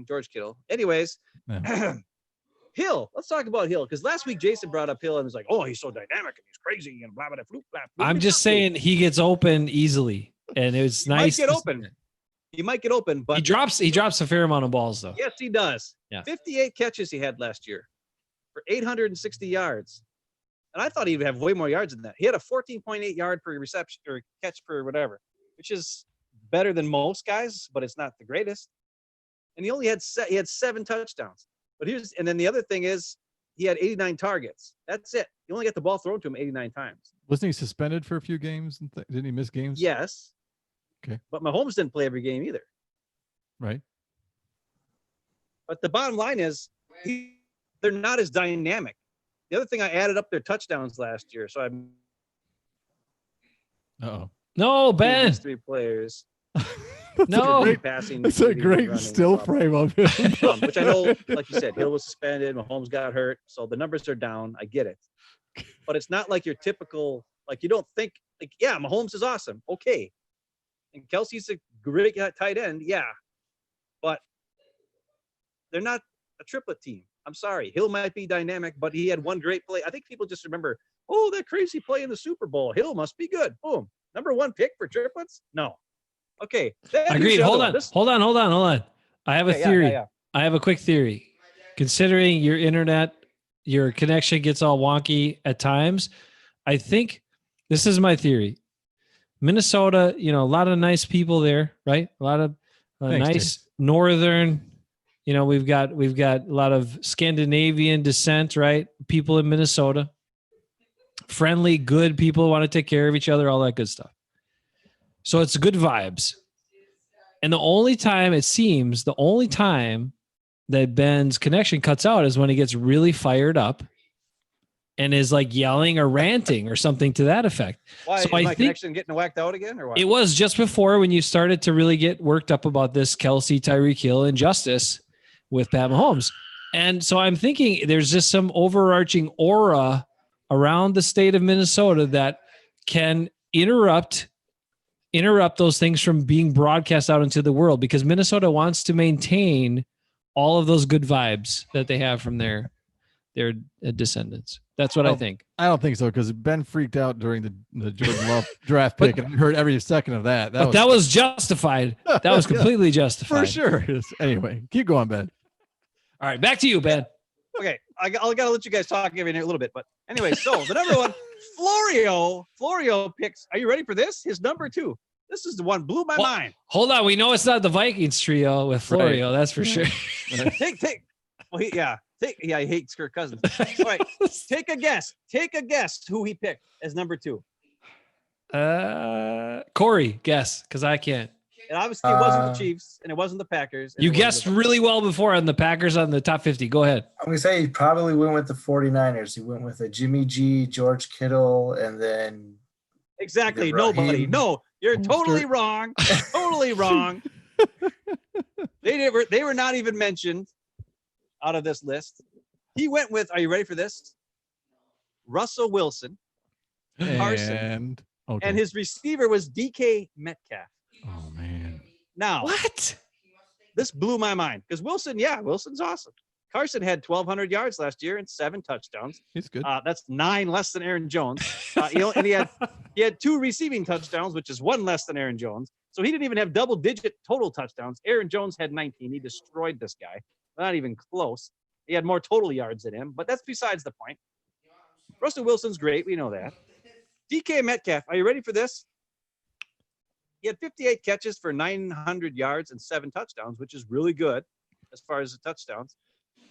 George Kittle. Anyways, Yeah. Hill. Let's talk about Hill. Because last week Jason brought up Hill and was like, oh, he's so dynamic and he's crazy and blah, blah, blah, blah, blah. I'm just saying he gets open easily, and it's He might nice. get to open. see it. He might get open, but He drops a fair amount of balls though. yes, he does. Yeah. 58 catches he had last year for 860 yards. And I thought he'd have way more yards than that. He had a 14.8 yard per reception or catch per whatever, which is better than most guys, but it's not the greatest. And he only had 7 touchdowns. But and then the other thing is he had 89 targets. That's it. He only got the ball thrown to him 89 times. Wasn't he suspended for a few games? And didn't he miss games? Yes. Okay. But Mahomes didn't play every game either. Right. But the bottom line is they're not as dynamic. The other thing, I added up their touchdowns last year. So I'm Uh-oh. No, Ben. these 3 players. No. Great passing. That's a leading, great running, still blah, frame of him. which I know, like you said, Hill was suspended, Mahomes got hurt, so the numbers are down. I get it, but it's not like your typical. Like you don't think Like, yeah, Mahomes is awesome. Okay. And Kelsey's a great tight end. Yeah. But they're not a triplet team. I'm sorry. Hill might be dynamic, but he had one great play. I think people just remember, oh, that crazy play in the Super Bowl. Hill must be good. Boom. Number 1 pick for triplets? No. Okay. Agreed. Hold on. I have a theory. Yeah. I have a quick theory. Considering your internet, your connection gets all wonky at times, I think this is my theory. Minnesota, a lot of nice people there, right? A lot of nice Dave. northern. We've got a lot of Scandinavian descent, right? People in Minnesota, friendly, good people, want to take care of each other, all that good stuff. So it's good vibes. And the only time that Ben's connection cuts out is when he gets really fired up and is like yelling or ranting or something to that effect. Why? So Is my connection getting whacked out again or what? It was just before when you started to really get worked up about this Kelce, Tyreek Hill injustice with Pat Mahomes. And so I'm thinking there's just some overarching aura around the state of Minnesota that can interrupt those things from being broadcast out into the world, because Minnesota wants to maintain all of those good vibes that they have from their descendants. That's what I think. I don't think so, because Ben freaked out during the Jordan Love draft pick, and I heard every second of that. That was justified. That was completely justified. For sure. Anyway, keep going, Ben. All right, back to you, Ben. Okay, I got to let you guys talk every a little bit, but anyway, so the number 1, Florio picks. Are you ready for this? His number 2. This is the one blew my mind. Hold on, we know it's not the Vikings trio with Florio. Right. That's for sure. Take. Well, he hates Kirk Cousins. All right, take a guess. Take a guess who he picked as number 2. Corey, guess, because I can't. And obviously, it wasn't the Chiefs, and it wasn't the Packers. You guessed really well before on the Packers on the top 50. Go ahead. I'm going to say he probably went with the 49ers. He went with a Jimmy G, George Kittle, and then... Exactly. Nobody. No, you're totally wrong. Totally wrong. They were not even mentioned out of this list. He went with, are you ready for this? Russell Wilson, Carson, and his receiver was DK Metcalf. Oh, man. Now, what? This blew my mind because Wilson's awesome. Carson had 1,200 yards last year and 7 touchdowns. He's good. That's 9 less than Aaron Jones. And he had 2 receiving touchdowns, which is 1 less than Aaron Jones. So he didn't even have double-digit total touchdowns. Aaron Jones had 19. He destroyed this guy. Not even close. He had more total yards than him, but that's besides the point. Russell Wilson's great. We know that. DK Metcalf, are you ready for this? He had 58 catches for 900 yards and 7 touchdowns, which is really good as far as the touchdowns.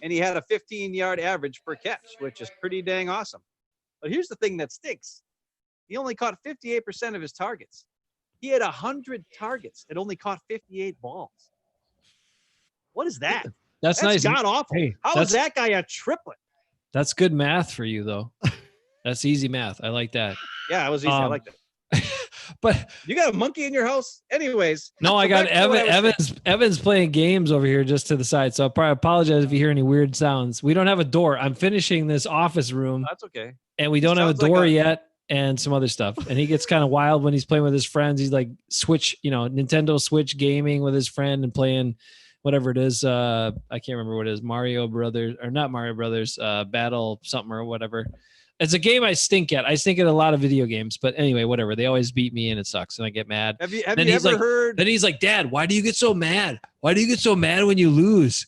And he had a 15-yard average per catch, which is pretty dang awesome. But here's the thing that stinks. He only caught 58% of his targets. He had 100 targets and only caught 58 balls. What is that? That's nice. God awful. Hey, how is that guy a triplet? That's good math for you, though. That's easy math. I like that. Yeah, it was easy. I like that. But you got a monkey in your house? Anyways. No, I got Evan's playing games over here just to the side. So I'll probably apologize if you hear any weird sounds. We don't have a door. I'm finishing this office room. That's okay. And we don't have a door yet and some other stuff. And he gets kind of wild when he's playing with his friends. He's like Nintendo Switch gaming with his friend and playing whatever it is. I can't remember what it is. Mario Brothers or not Mario Brothers, Battle something or whatever. It's a game I stink at. I stink at a lot of video games, but anyway, whatever. They always beat me and it sucks and I get mad. Have you ever heard? Then he's like, Dad, why do you get so mad? Why do you get so mad when you lose?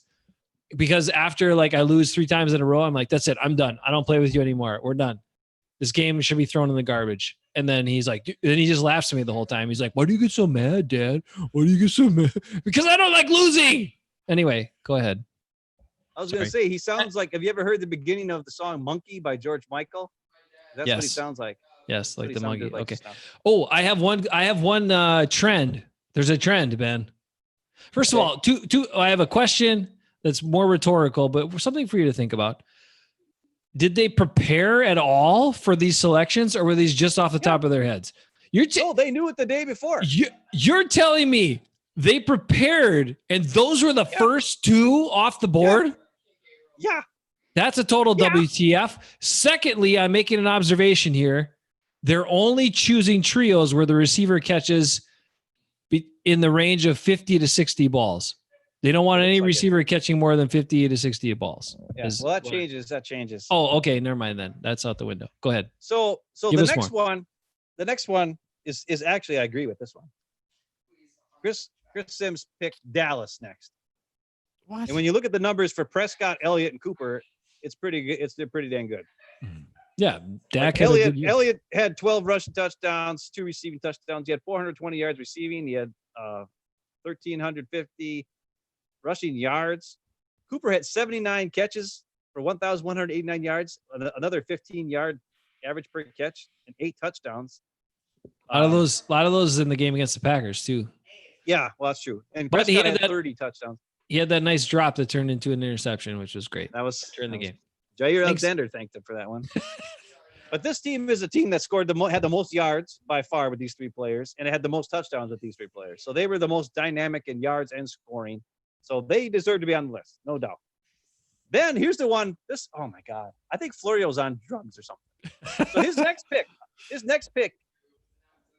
Because after I lose 3 times in a row, I'm like, that's it. I'm done. I don't play with you anymore. We're done. This game should be thrown in the garbage. And then he's like, then he just laughs at me the whole time. He's like, why do you get so mad, Dad? Why do you get so mad? Because I don't like losing. Anyway, go ahead. I was going to say, he sounds like, have you ever heard the beginning of the song Monkey by George Michael? That's what he sounds like. Yes, like the monkey. Okay. Oh, I have one trend. There's a trend, Ben. First of all, I have a question that's more rhetorical, but something for you to think about. Did they prepare at all for these selections, or were these just off the top of their heads? They knew it the day before. You're telling me they prepared and those were the first 2 off the board? Yeah. That's a total WTF. Secondly, I'm making an observation here. they're only choosing trios where the receiver catches in the range of 50 to 60 balls. They don't want any receiver catching more than 50 to 60 balls. Yeah. Well, that changes. That changes. Oh, okay. Never mind then. That's out the window. Go ahead. So Give the us next one, is actually, I agree with this one. Chris Sims picked Dallas next. What? And when you look at the numbers for Prescott, Elliott, and Cooper, it's pretty good. They're pretty dang good. Yeah. Like Elliott had 12 rushing touchdowns, 2 receiving touchdowns. He had 420 yards receiving. He had 1,350 rushing yards. Cooper had 79 catches for 1,189 yards, another 15-yard average per catch, and 8 touchdowns. A lot of those in the game against the Packers too. Yeah, well, that's true. And But he Prescott had had that- 30 touchdowns. He had that nice drop that turned into an interception, which was great. That was during the game. Jair Thanks. Alexander thanked him for that one. But this team is a team that scored had the most yards by far with these 3 players, and it had the most touchdowns with these 3 players. So they were the most dynamic in yards and scoring. So they deserve to be on the list, no doubt. Then here's the one. Oh my God, I think Florio's on drugs or something. So his next pick,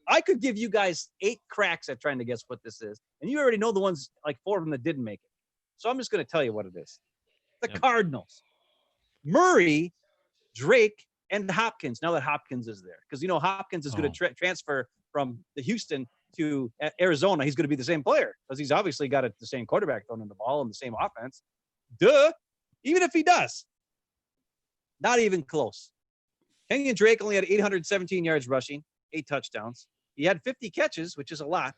I could give you guys 8 cracks at trying to guess what this is, and you already know the ones, like 4 of them that didn't make it. So I'm just going to tell you what it is. The Cardinals, Murray, Drake, and Hopkins. Now that Hopkins is there, because Hopkins is going to transfer from the Houston to Arizona. He's going to be the same player because he's obviously got the same quarterback throwing the ball and the same offense. Duh. Even if he does, not even close. Kenyon Drake only had 817 yards rushing, 8 touchdowns. He had 50 catches, which is a lot,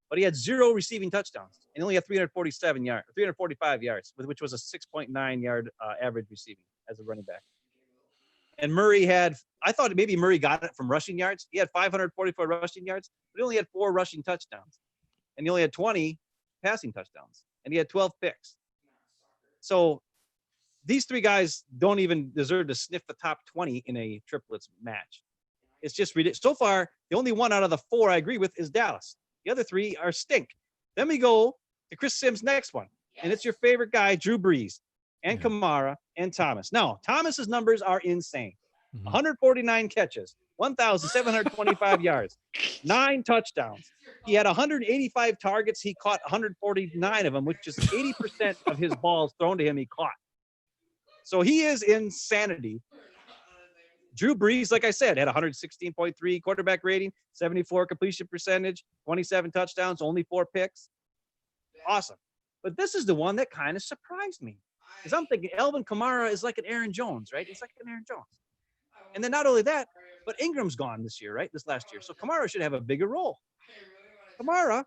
but he had 0 receiving touchdowns and only had 345 yards, which was a 6.9 yard average receiving as a running back. And Murray I thought maybe Murray got it from rushing yards. He had 544 rushing yards, but he only had 4 rushing touchdowns. And he only had 20 passing touchdowns. And he had 12 picks. So these 3 guys don't even deserve to sniff the top 20 in a triplets match. It's just ridiculous. So far, the only one out of the 4 I agree with is Dallas. The other 3 are stink. Then we go to Chris Sims' next one. And it's your favorite guy, Drew Brees, and Kamara, and Thomas. Now, Thomas's numbers are insane. 149 catches, 1,725 yards, 9 touchdowns. He had 185 targets. He caught 149 of them, which is 80% of his balls thrown to him he caught. So he is insanity. Drew Brees, like I said, had 116.3 quarterback rating, 74 completion percentage, 27 touchdowns, only 4 picks. Awesome. But this is the one that kind of surprised me. Because I'm thinking Elvan Kamara is like an Aaron Jones, right? It's like an Aaron Jones. And then not only that, but Ingram's gone this year, right? This last year. So Kamara should have a bigger role. Kamara,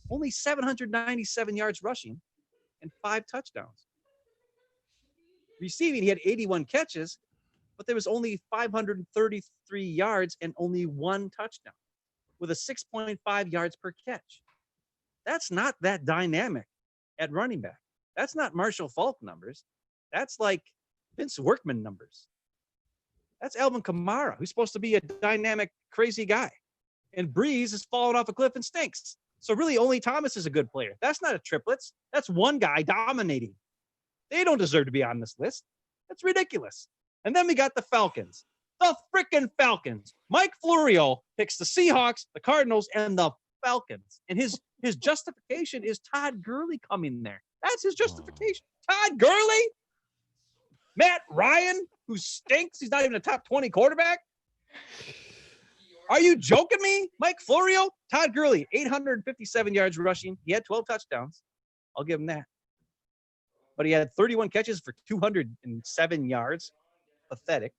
only 797 yards rushing and 5 touchdowns. Receiving, he had 81 catches, but there was only 533 yards and only 1 touchdown with a 6.5 yards per catch. That's not that dynamic at running back. That's not Marshall Faulk numbers. That's like Vince Workman numbers. That's Elvan Kamara, who's supposed to be a dynamic, crazy guy. And Brees is falling off a cliff and stinks. So really only Thomas is a good player. That's not a triplets. That's one guy dominating. They don't deserve to be on this list. That's ridiculous. And then we got the Falcons. The freaking Falcons. Mike Florio picks the Seahawks, the Cardinals, and the Falcons. And his justification is Todd Gurley coming there. That's his justification. Todd Gurley? Matt Ryan, who stinks. He's not even a top 20 quarterback. Are you joking me? Mike Florio? Todd Gurley, 857 yards rushing. He had 12 touchdowns. I'll give him that. But he had 31 catches for 207 yards. Pathetic.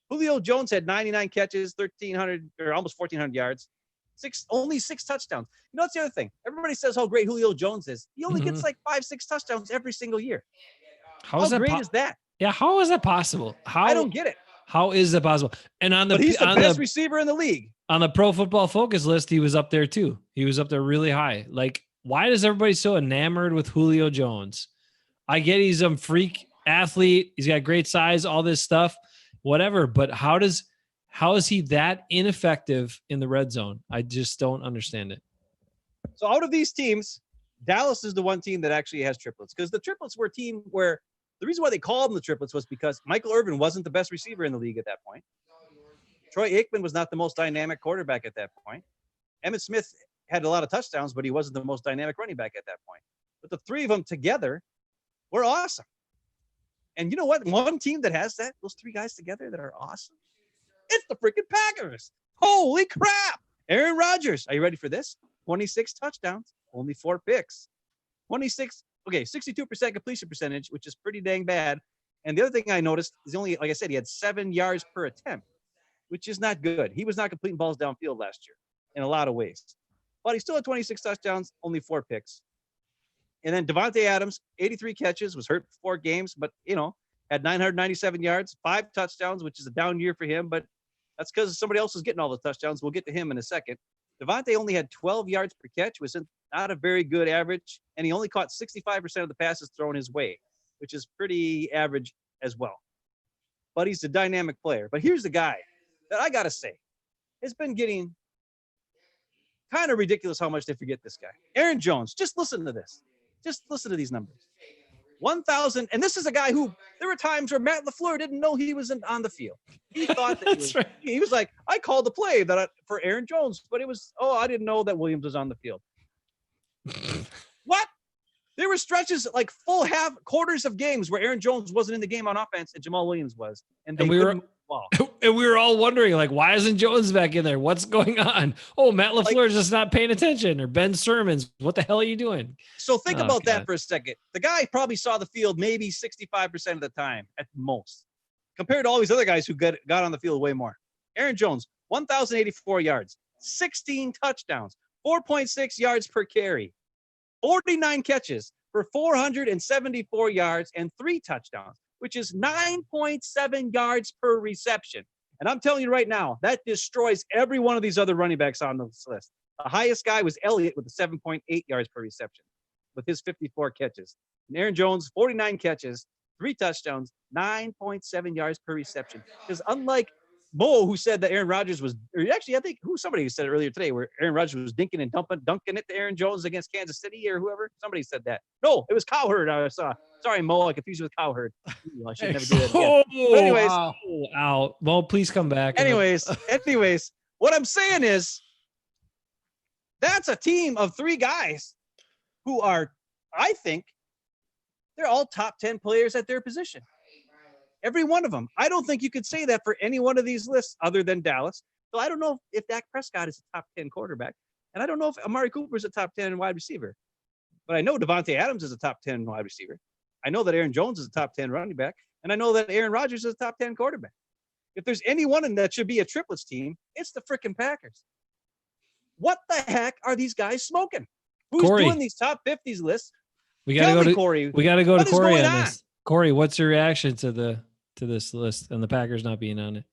Julio Jones had 99 catches, 1,300 or almost 1,400 yards. Only 6 touchdowns. You know, that's the other thing. Everybody says how great Julio Jones is. He only gets like 5-6 touchdowns every single year. How great is that? Yeah, how is that possible? I don't get it. How is that possible? And But he's the best receiver in the league. On the Pro Football Focus list, he was up there too. He was up there really high. Like, why is everybody so enamored with Julio Jones? I get he's a freak athlete. He's got great size, all this stuff, whatever. But how is he that ineffective in the red zone? I just don't understand it. So out of these teams, Dallas is the one team that actually has triplets, because the triplets were a team where the reason why they called them the triplets was because Michael Irvin wasn't the best receiver in the league at that point. Troy Aikman was not the most dynamic quarterback at that point. Emmitt Smith had a lot of touchdowns, but he wasn't the most dynamic running back at that point. But the three of them together were awesome. And you know what? One team that has that, those three guys together that are awesome, it's the freaking Packers. Holy crap. Aaron Rodgers. Are you ready for this? 26 touchdowns, only 4 picks. 62% completion percentage, which is pretty dang bad. And the other thing I noticed is only, like I said, he had 7 yards per attempt, which is not good. He was not completing balls downfield last year in a lot of ways. But he still had 26 touchdowns, only 4 picks. And then Devontae Adams, 83 catches, was hurt for 4 games, but, had 997 yards, 5 touchdowns, which is a down year for him. But that's because somebody else was getting all the touchdowns. We'll get to him in a second. Devontae only had 12 yards per catch, which was not a very good average. And he only caught 65% of the passes thrown his way, which is pretty average as well. But he's a dynamic player. But here's the guy that I got to say has been getting kind of ridiculous how much they forget this guy. Aaron Jones. Just listen to this. Just listen to these numbers. 1,000. And this is a guy who there were times where Matt LaFleur didn't know he was on the field. He thought that he was like, I called the play for Aaron Jones, but it was, I didn't know that Williams was on the field. What? There were stretches like full half quarters of games where Aaron Jones wasn't in the game on offense and Jamal Williams was. And we were all wondering, like, why isn't Jones back in there? What's going on? Oh, Matt LaFleur's just not paying attention, or Ben Sermons. What the hell are you doing? So think about that for a second. The guy probably saw the field maybe 65% of the time at most, compared to all these other guys who got on the field way more. Aaron Jones, 1,084 yards, 16 touchdowns, 4.6 yards per carry, 49 catches for 474 yards and 3 touchdowns, which is 9.7 yards per reception. And I'm telling you right now, that destroys every one of these other running backs on this list. The highest guy was Elliott with 7.8 yards per reception with his 54 catches. And Aaron Jones, 49 catches, 3 touchdowns, 9.7 yards per reception. Because unlike Mo, who said that Aaron Rodgers was, or actually, I think somebody said it earlier today, where Aaron Rodgers was dinking and dunking it to Aaron Jones against Kansas City or whoever. Somebody said that. No, it was Cowherd. I saw. Sorry, Mo, I confused you with Cowherd. I should never do that again. But anyways, out. Mo, please come back. Anyways, what I'm saying is, that's a team of 3 guys who are, I think, they're all top 10 players at their position. Every one of them. I don't think you could say that for any one of these lists other than Dallas. So I don't know if Dak Prescott is a top 10 quarterback. And I don't know if Amari Cooper is a top 10 wide receiver. But I know Devontae Adams is a top 10 wide receiver. I know that Aaron Jones is a top 10 running back. And I know that Aaron Rodgers is a top 10 quarterback. If there's anyone that should be a triplets team, it's the freaking Packers. What the heck are these guys smoking? Who's doing these top 50s lists? We got to go to Corey. We got to go to Corey on this. Corey, what's your reaction to this list and the Packers not being on it?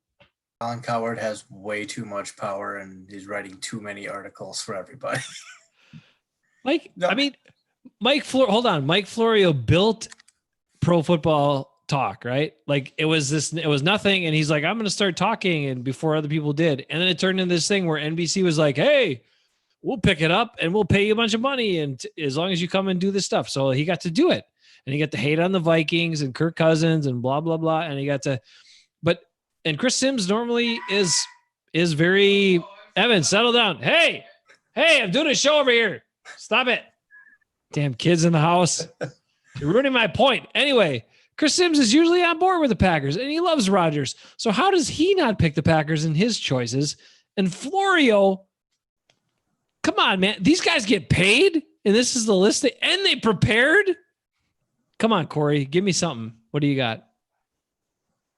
Colin Cowherd has way too much power and he's writing too many articles for everybody. Mike Florio built Pro Football Talk, right? Like it was nothing. And he's like, I'm going to start talking. And before other people did. And then it turned into this thing where NBC was like, hey, we'll pick it up and we'll pay you a bunch of money. And as long as you come and do this stuff. So he got to do it. And he got to hate on the Vikings and Kirk Cousins and blah, blah, blah. And he got to, and Chris Sims normally is very, Evan, settle down. Hey, I'm doing a show over here. Stop it. Damn kids in the house. You're ruining my point. Anyway, Chris Sims is usually on board with the Packers and he loves Rodgers. So how does he not pick the Packers in his choices? And Florio, come on, man. These guys get paid and this is the list and they prepared. Come on, Corey, give me something. What do you got?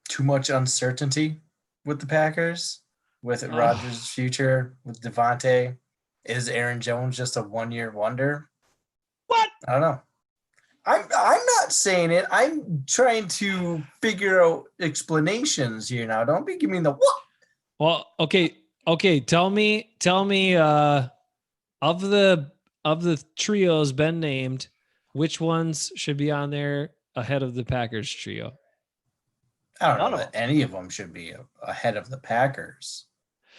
Too much uncertainty with the Packers, with Rodgers' future, with Devontae. Is Aaron Jones just a one-year wonder? What? I don't know. I'm not saying it. I'm trying to figure out explanations here now. Don't be giving me the what? Well, okay. Tell me. Of the trios been named, which ones should be on there ahead of the Packers trio? I don't know that any of them should be ahead of the Packers.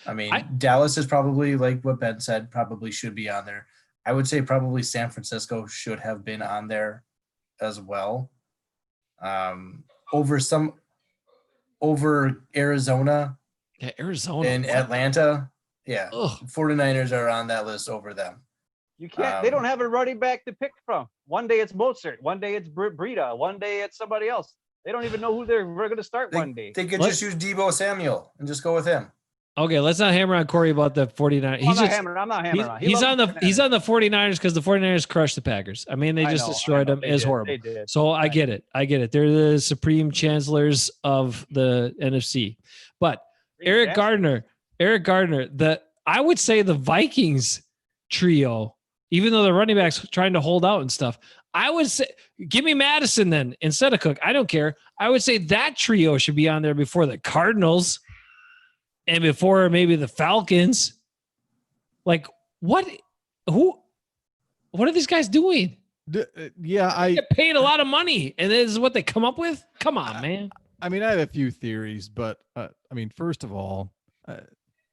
I mean, Dallas is probably, like what Ben said, probably should be on there. I would say probably San Francisco should have been on there as well. Over Arizona Yeah, Arizona. And what? Atlanta, yeah, Ugh. 49ers are on that list over them. You can't. They don't have a running back to pick from. One day it's Mozart. One day it's Breida. One day it's somebody else. They don't even know who they're going to start one day. They could just use Deebo Samuel and just go with him. Okay, let's not hammer on Corey about the 49ers. I'm not hammering on. He's on the 49ers because the 49ers crushed the Packers. I mean, they just destroyed them. It's horrible. They did. So I get it. They're the supreme chancellors of the NFC. But Eric Gardner, I would say the Vikings trio, even though the running backs trying to hold out and stuff, I would say give me Madison then instead of Cook. I don't care. I would say that trio should be on there before the Cardinals and before maybe the Falcons. Like what are these guys doing? Yeah, I get paid a lot of money and this is what they come up with. Come on, man. I mean, I have a few theories, but I mean, first of all,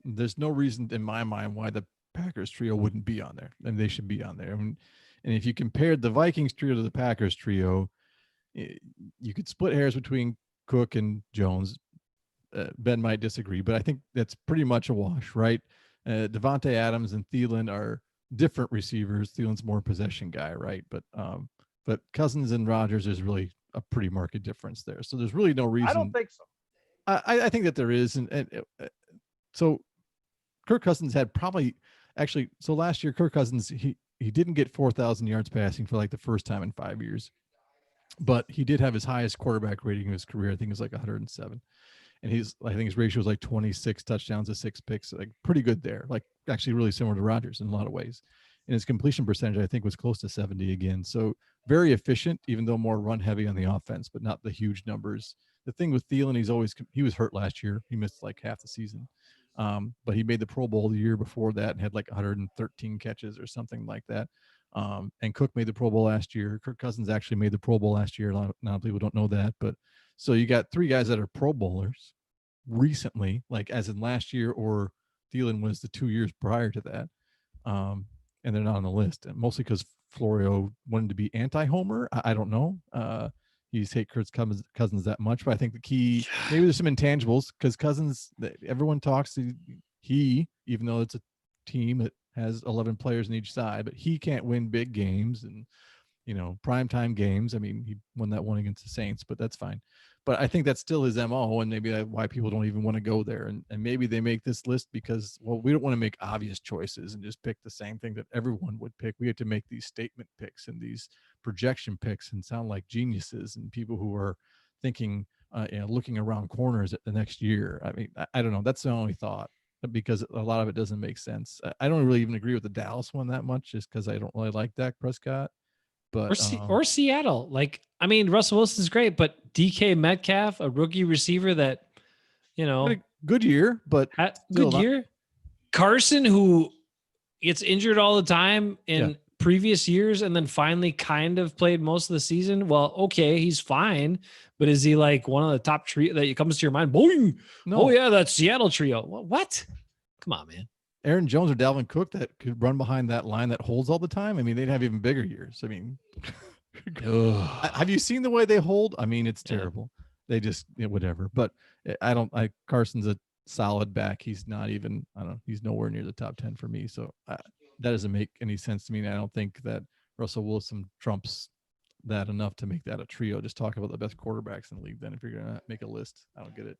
there's no reason in my mind why the Packers trio wouldn't be on there, and they should be on there. I mean, and if you compared the Vikings trio to the Packers trio, you could split hairs between Cook and Jones. Ben might disagree, but I think that's pretty much a wash, right? Devontae Adams and Thielen are different receivers. Thielen's more possession guy, right? But Cousins and Rodgers is really a pretty marked difference there. So there's really no reason. I don't think so. I think that there is, and so Kirk Cousins had probably actually. So last year, Kirk Cousins he didn't get 4,000 yards passing for like the first time in 5 years, but he did have his highest quarterback rating of his career. I think it was like 107, and I think his ratio was like 26 touchdowns to 6 picks, like pretty good there. Like actually really similar to Rodgers in a lot of ways. And his completion percentage, I think, was close to 70 again. So very efficient, even though more run heavy on the offense, but not the huge numbers. The thing with Thielen, he was hurt last year. He missed like half the season. But he made the Pro Bowl the year before that and had like 113 catches or something like that. And Cook made the Pro Bowl last year. Kirk Cousins actually made the Pro Bowl last year. A lot of people don't know that. But so you got 3 guys that are Pro Bowlers recently, like as in last year, or Thielen was the 2 years prior to that. And they're not on the list, and mostly because Florio wanted to be anti-Homer. I don't know. He's hate Kirk Cousins that much, but I think the key, maybe there's some intangibles because Cousins, everyone talks to he, even though it's a team that has 11 players on each side, but he can't win big games and, primetime games. I mean, he won that one against the Saints, but that's fine. But I think that's still his MO, and maybe that's why people don't even want to go there. And maybe they make this list because, well, we don't want to make obvious choices and just pick the same thing that everyone would pick. We have to make these statement picks and these projection picks and sound like geniuses and people who are thinking, looking around corners at the next year. I mean, I don't know. That's the only thought, because a lot of it doesn't make sense. I don't really even agree with the Dallas one that much, just because I don't really like Dak Prescott. But or Seattle. Like, I mean, Russell Wilson's great, but DK Metcalf, a rookie receiver that, had a good year, but good year. Carson, who gets injured all the time in previous years and then finally kind of played most of the season. Well, okay, he's fine, but is he like one of the top trio that comes to your mind? Boing! No. Oh yeah, that Seattle trio. What? Come on, man. Aaron Jones or Dalvin Cook that could run behind that line that holds all the time. I mean, they'd have even bigger years. I mean, have you seen the way they hold? I mean, it's terrible. They just, whatever. But Carson's a solid back. He's not even, he's nowhere near the top 10 for me. So that doesn't make any sense to me. And I don't think that Russell Wilson trumps that enough to make that a trio. Just talk about the best quarterbacks in the league. Then if you're going to make a list, I don't get it.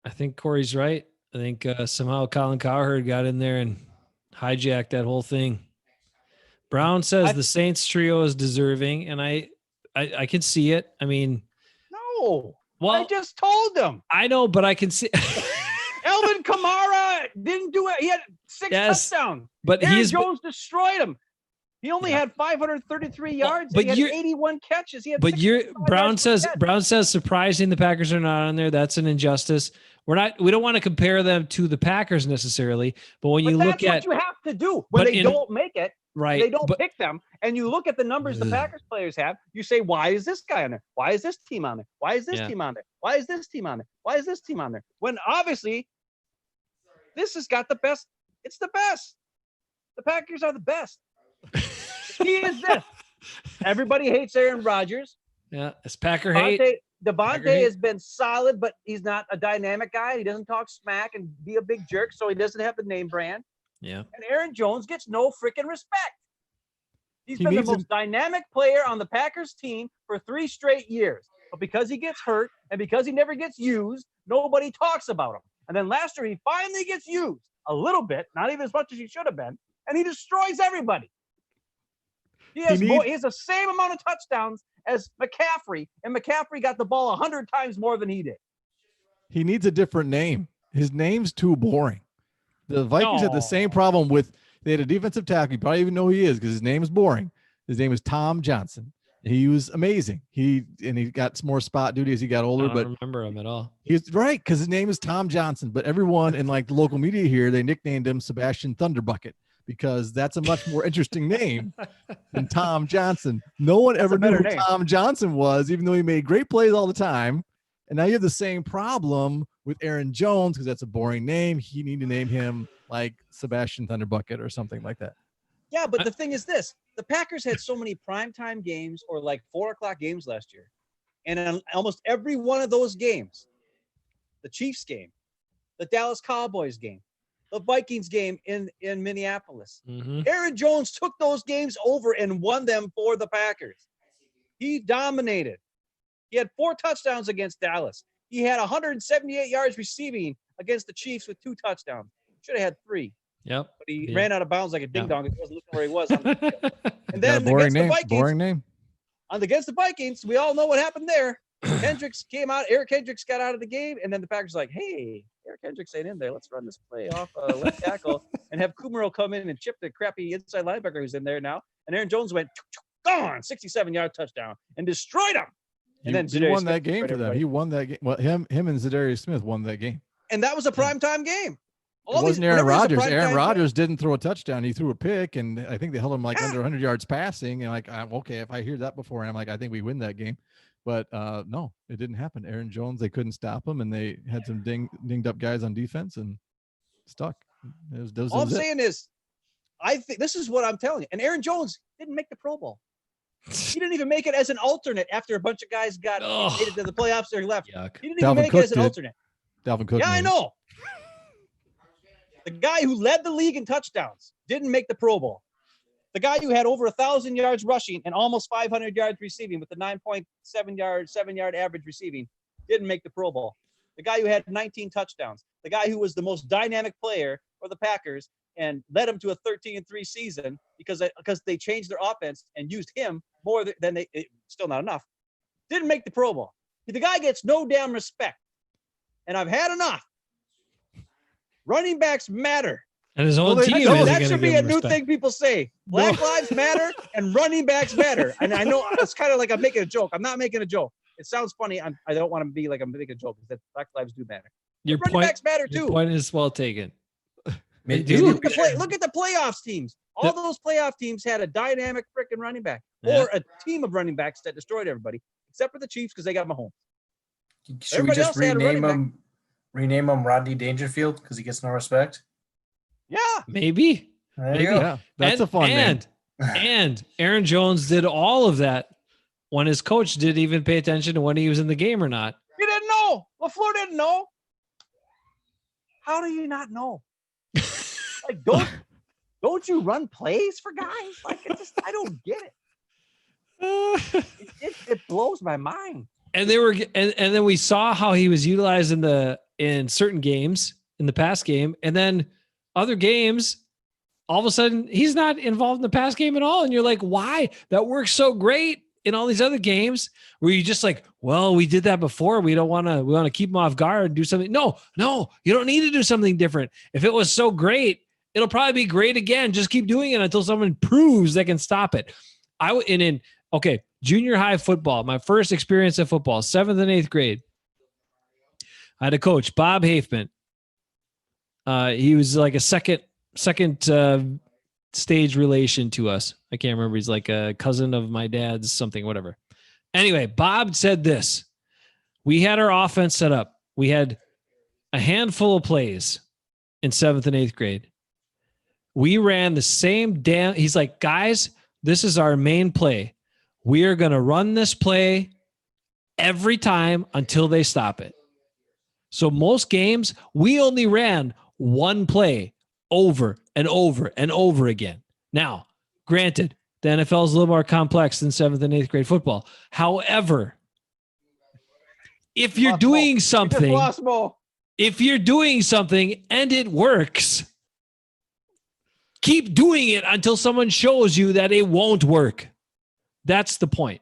I think Corey's right. I think somehow Colin Cowherd got in there and hijacked that whole thing. Brown says the Saints trio is deserving, and I can see it. I mean, no. Well, I just told them. I know, but I can see. Elvan Kamara didn't do it. He had 6 touchdowns. But Aaron Jones destroyed him. He only had 533 yards. But he had 81 catches. He had Brown says surprising the Packers are not on there. That's an injustice. We don't want to compare them to the Packers necessarily, but when you look at what you have to do when they don't make it, right? They don't pick them, and you look at the numbers the Packers players have. You say, why is this guy on there? Why is this team on there? Why is this team on there? Why is this team on there? Why is this team on there? When obviously this has got the best. It's the best. The Packers are the best. He is this. Everybody hates Aaron Rodgers. Yeah, it's Packer hate. Devontae has been solid, but he's not a dynamic guy. He doesn't talk smack and be a big jerk, so he doesn't have the name brand. Yeah. And Aaron Jones gets no freaking respect. He's been the most dynamic player on the Packers team for 3 straight years. But because he gets hurt and because he never gets used, nobody talks about him. And then last year, he finally gets used a little bit, not even as much as he should have been, and he destroys everybody. He has the same amount of touchdowns as McCaffrey, and McCaffrey got the ball 100 times more than he did. He needs a different name. His name's too boring. The Vikings had the same problem with, they had a defensive tackle. You probably even know who he is because his name is boring. His name is Tom Johnson. He was amazing. He got some more spot duty as he got older. I don't remember him at all. He's right because his name is Tom Johnson. But everyone in like the local media here, they nicknamed him Sebastian Thunderbucket because that's a much more interesting name than Tom Johnson. No one ever knew who Tom Johnson was, even though he made great plays all the time. And now you have the same problem with Aaron Jones because that's a boring name. You need to name him like Sebastian Thunderbucket or something like that. Yeah, but the thing is this. The Packers had so many primetime games or like 4:00 games last year. And in almost every one of those games, the Chiefs game, the Dallas Cowboys game, the Vikings game in Minneapolis, Aaron Jones took those games over and won them for the Packers. He dominated. He had 4 touchdowns against Dallas. He had 178 yards receiving against the Chiefs with 2 touchdowns. Should have had 3. Yep. But he ran out of bounds like a ding dong. He wasn't looking where he was. And then against the Vikings, boring name. Against the Vikings, we all know what happened there. Kendricks came out. Eric Kendricks got out of the game, and then the Packers like, hey, Eric Kendricks ain't in there. Let's run this play off left tackle and have Kumaro come in and chip the crappy inside linebacker who's in there now. And Aaron Jones went gone, 67-yard touchdown, and destroyed him. And then he won that game for them. He won that game. Well, him and Darius Smith won that game. And that was a primetime game. It wasn't Aaron Rodgers. Aaron Rodgers didn't throw a touchdown. He threw a pick, and I think they held him like under 100 yards passing. And like, okay, if I hear that before, and I'm like, I think we win that game. But no, it didn't happen. Aaron Jones, they couldn't stop him, and they had some dinged up guys on defense and stuck. All I'm saying is, I think this is what I'm telling you. And Aaron Jones didn't make the Pro Bowl. He didn't even make it as an alternate after a bunch of guys got made it to the playoffs or left. Yuck. He didn't even make it as an alternate. Dalvin Cook. Yeah, I know. The guy who led the league in touchdowns didn't make the Pro Bowl. The guy who had over 1,000 yards rushing and almost 500 yards receiving with the 7-yard average receiving didn't make the Pro Bowl. The guy who had 19 touchdowns. The guy who was the most dynamic player for the Packers and led them to a 13-3 season because they changed their offense and used him more than they still not enough. Didn't make the Pro Bowl. The guy gets no damn respect. And I've had enough. Running backs matter. And his own team. That should be a new thing people say. Black lives matter and running backs matter. And I know it's kind of like I'm making a joke. I'm not making a joke. It sounds funny. I don't want to be like I'm making a joke because black lives do matter. Running backs matter too. Your point is well taken. Look at the playoffs teams. All those playoff teams had a dynamic freaking running back or a team of running backs that destroyed everybody, except for the Chiefs because they got Mahomes. Should we just rename him Rodney Dangerfield because he gets no respect? Yeah, maybe. There you go. Yeah, that's a fun name. And Aaron Jones did all of that when his coach didn't even pay attention to when he was in the game or not. He didn't know. LaFleur didn't know. How do you not know? Like, don't you run plays for guys? Like, I don't get it. It blows my mind. And and then we saw how he was utilized in certain games in the past game, and then other games, all of a sudden he's not involved in the pass game at all. And you're like, why? That works so great in all these other games where you just like, well, we did that before. We want to keep him off guard and do something. No, you don't need to do something different. If it was so great, it'll probably be great again. Just keep doing it until someone proves they can stop it. Junior high football, my first experience of football, 7th and 8th grade. I had a coach, Bob Hafman. He was like a second stage relation to us. I can't remember. He's like a cousin of my dad's something, whatever. Anyway, Bob said this. We had our offense set up. We had a handful of plays in 7th and 8th grade. We ran the same he's like, guys, this is our main play. We are going to run this play every time until they stop it. So most games, we only ran one play over and over and over again. Now, granted, the NFL is a little more complex than 7th and 8th grade football. However, if you're doing something, if you're doing something and it works, keep doing it until someone shows you that it won't work. That's the point.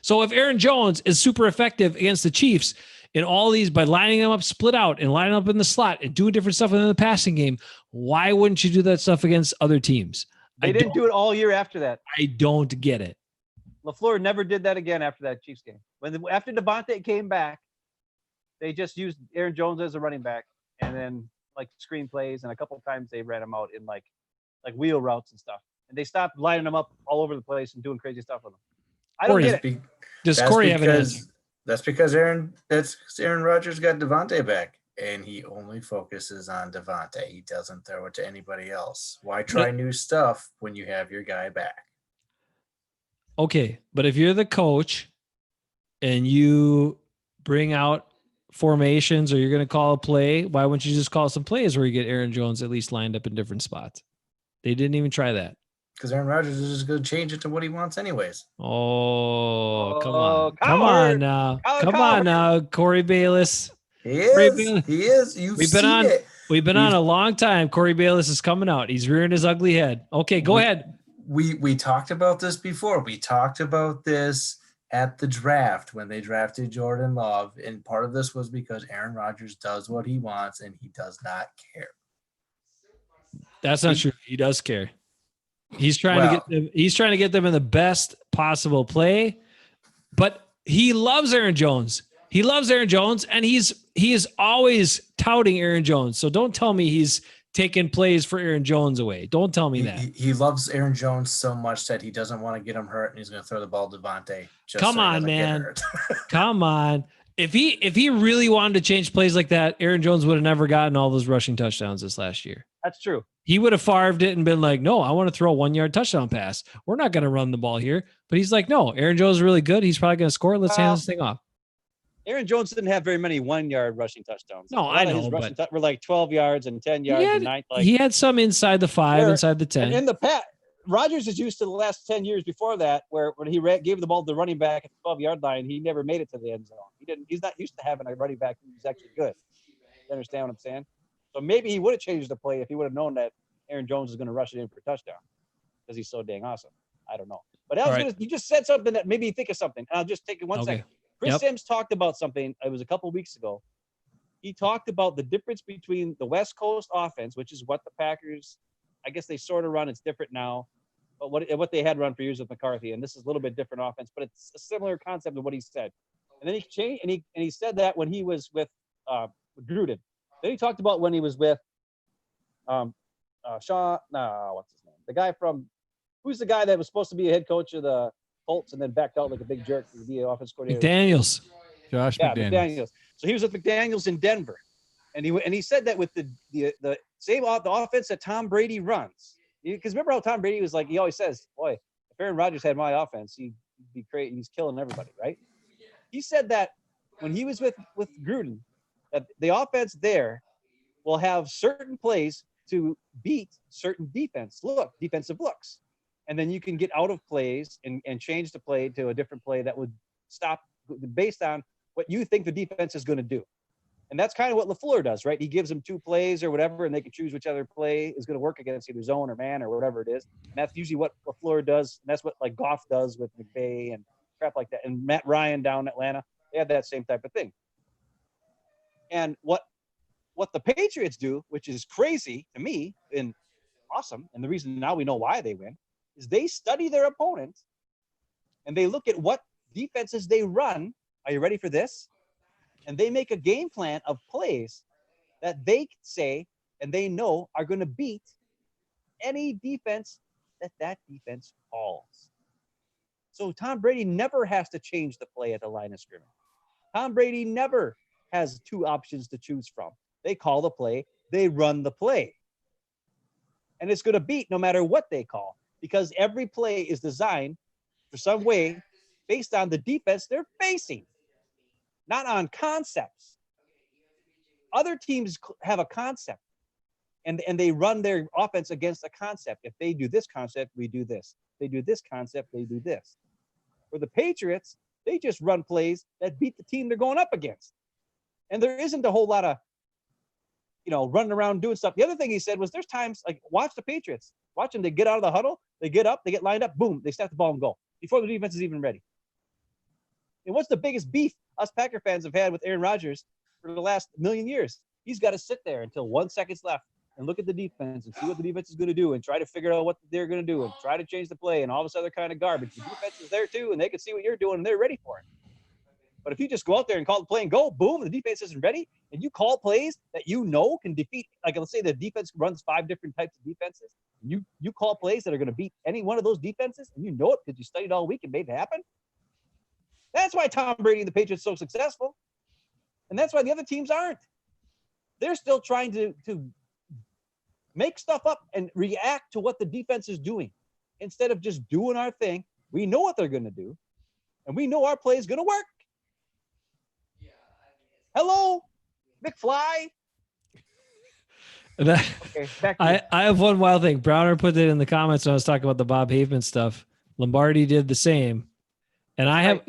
So if Aaron Jones is super effective against the Chiefs in all these by lining them up split out and lining up in the slot and doing different stuff within the passing game, why wouldn't you do that stuff against other teams? They didn't do it all year after that. I don't get it. LaFleur never did that again after that Chiefs game. After Devontae came back, they just used Aaron Jones as a running back, and then like screen plays, and a couple of times they ran him out in like wheel routes and stuff. And they stopped lining him up all over the place and doing crazy stuff with him. I don't get it. Does Corey have an answer? That's because Aaron Rodgers got Devontae back, and he only focuses on Devontae. He doesn't throw it to anybody else. Why try new stuff when you have your guy back? Okay, but if you're the coach and you bring out formations or you're going to call a play, why wouldn't you just call some plays where you get Aaron Jones at least lined up in different spots? They didn't even try that. Because Aaron Rodgers is just going to change it to what he wants anyways. Oh, come on. Come on now. Come on now, Corey Bayless. He is. He is. We've been on a long time. Corey Bayless is coming out. He's rearing his ugly head. Okay, go ahead. We talked about this before. We talked about this at the draft when they drafted Jordan Love. And part of this was because Aaron Rodgers does what he wants and he does not care. That's not true. He does care. He's trying to get them in the best possible play, but he loves Aaron Jones. He loves Aaron Jones, and he is always touting Aaron Jones. So don't tell me he's taking plays for Aaron Jones away. Don't tell me that. He loves Aaron Jones so much that he doesn't want to get him hurt, and he's going to throw the ball to Devontae. Come on, man. Come on. If he really wanted to change plays like that, Aaron Jones would have never gotten all those rushing touchdowns this last year. That's true. He would have farved it and been like, no, I want to throw a 1-yard touchdown pass. We're not going to run the ball here. But he's like, no, Aaron Jones is really good. He's probably going to score. Let's hand this thing off. Aaron Jones didn't have very many 1-yard rushing touchdowns. No, I know. But were like 12 yards and 10 yards. He had some inside the 5, inside the 10. And in the past, Rodgers is used to the last 10 years before that, where when he gave the ball to the running back at the 12-yard line, he never made it to the end zone. He's not used to having a running back who's actually good. You understand what I'm saying? So maybe he would have changed the play if he would have known that Aaron Jones is going to rush it in for a touchdown because he's so dang awesome. I don't know. But you just said something that made me think of something. I'll just take it one second. Chris Sims talked about something. It was a couple of weeks ago. He talked about the difference between the West Coast offense, which is what the Packers, I guess they sort of run. It's different now, but what they had run for years with McCarthy, and this is a little bit different offense, but it's a similar concept of what he said. And then he changed, and he said that when he was with Gruden. Then he talked about when he was with what's his name? Who's the guy that was supposed to be a head coach of the Colts and then backed out like a big jerk to be an offense coordinator? McDaniels. Josh McDaniels. So he was with McDaniels in Denver, and he said that with the same the offense that Tom Brady runs. Because remember how Tom Brady was like, he always says, boy, if Aaron Rodgers had my offense, he'd be great. He's killing everybody, right? He said that when he was with Gruden, that the offense there will have certain plays to beat certain defensive looks. And then you can get out of plays and change the play to a different play that would stop based on what you think the defense is going to do. And that's kind of what LaFleur does, right? He gives them 2 plays or whatever, and they can choose which other play is going to work against either zone or man or whatever it is. And that's usually what LaFleur does. And that's what like Goff does with McVay and crap like that. And Matt Ryan down in Atlanta, they have that same type of thing. And what the Patriots do, which is crazy to me and awesome, and the reason now we know why they win, is they study their opponent and they look at what defenses they run. Are you ready for this? And they make a game plan of plays that they say and they know are going to beat any defense that defense calls. So Tom Brady never has to change the play at the line of scrimmage. Tom Brady never has 2 options to choose from. They call the play, they run the play. And it's going to beat no matter what they call, because every play is designed for some way based on the defense they're facing. not on concepts. Other teams have a concept, and they run their offense against a concept. If they do this concept, we do this. They do this concept, they do this. For the Patriots, they just run plays that beat the team they're going up against. And there isn't a whole lot of, running around doing stuff. The other thing he said was there's times, like, watch the Patriots. Watch them. They get out of the huddle. They get up. They get lined up. Boom. They snap the ball and go before the defense is even ready. And what's the biggest beef us Packer fans have had with Aaron Rodgers for the last million years? He's got to sit there until 1 second's left and look at the defense and see what the defense is going to do and try to figure out what they're going to do and try to change the play and all this other kind of garbage. The defense is there too, and they can see what you're doing and they're ready for it. But if you just go out there and call the play and go, boom, the defense isn't ready, and you call plays that can defeat, like let's say the defense runs 5 different types of defenses, you call plays that are going to beat any one of those defenses, and you know it because you studied all week and made it happen. That's why Tom Brady and the Patriots are so successful. And that's why the other teams aren't. They're still trying to make stuff up and react to what the defense is doing instead of just doing our thing. We know what they're going to do, and we know our play is going to work. Hello, McFly. Okay, I have one wild thing. Browner put it in the comments when I was talking about the Bob Haveman stuff. Lombardi did the same. And I have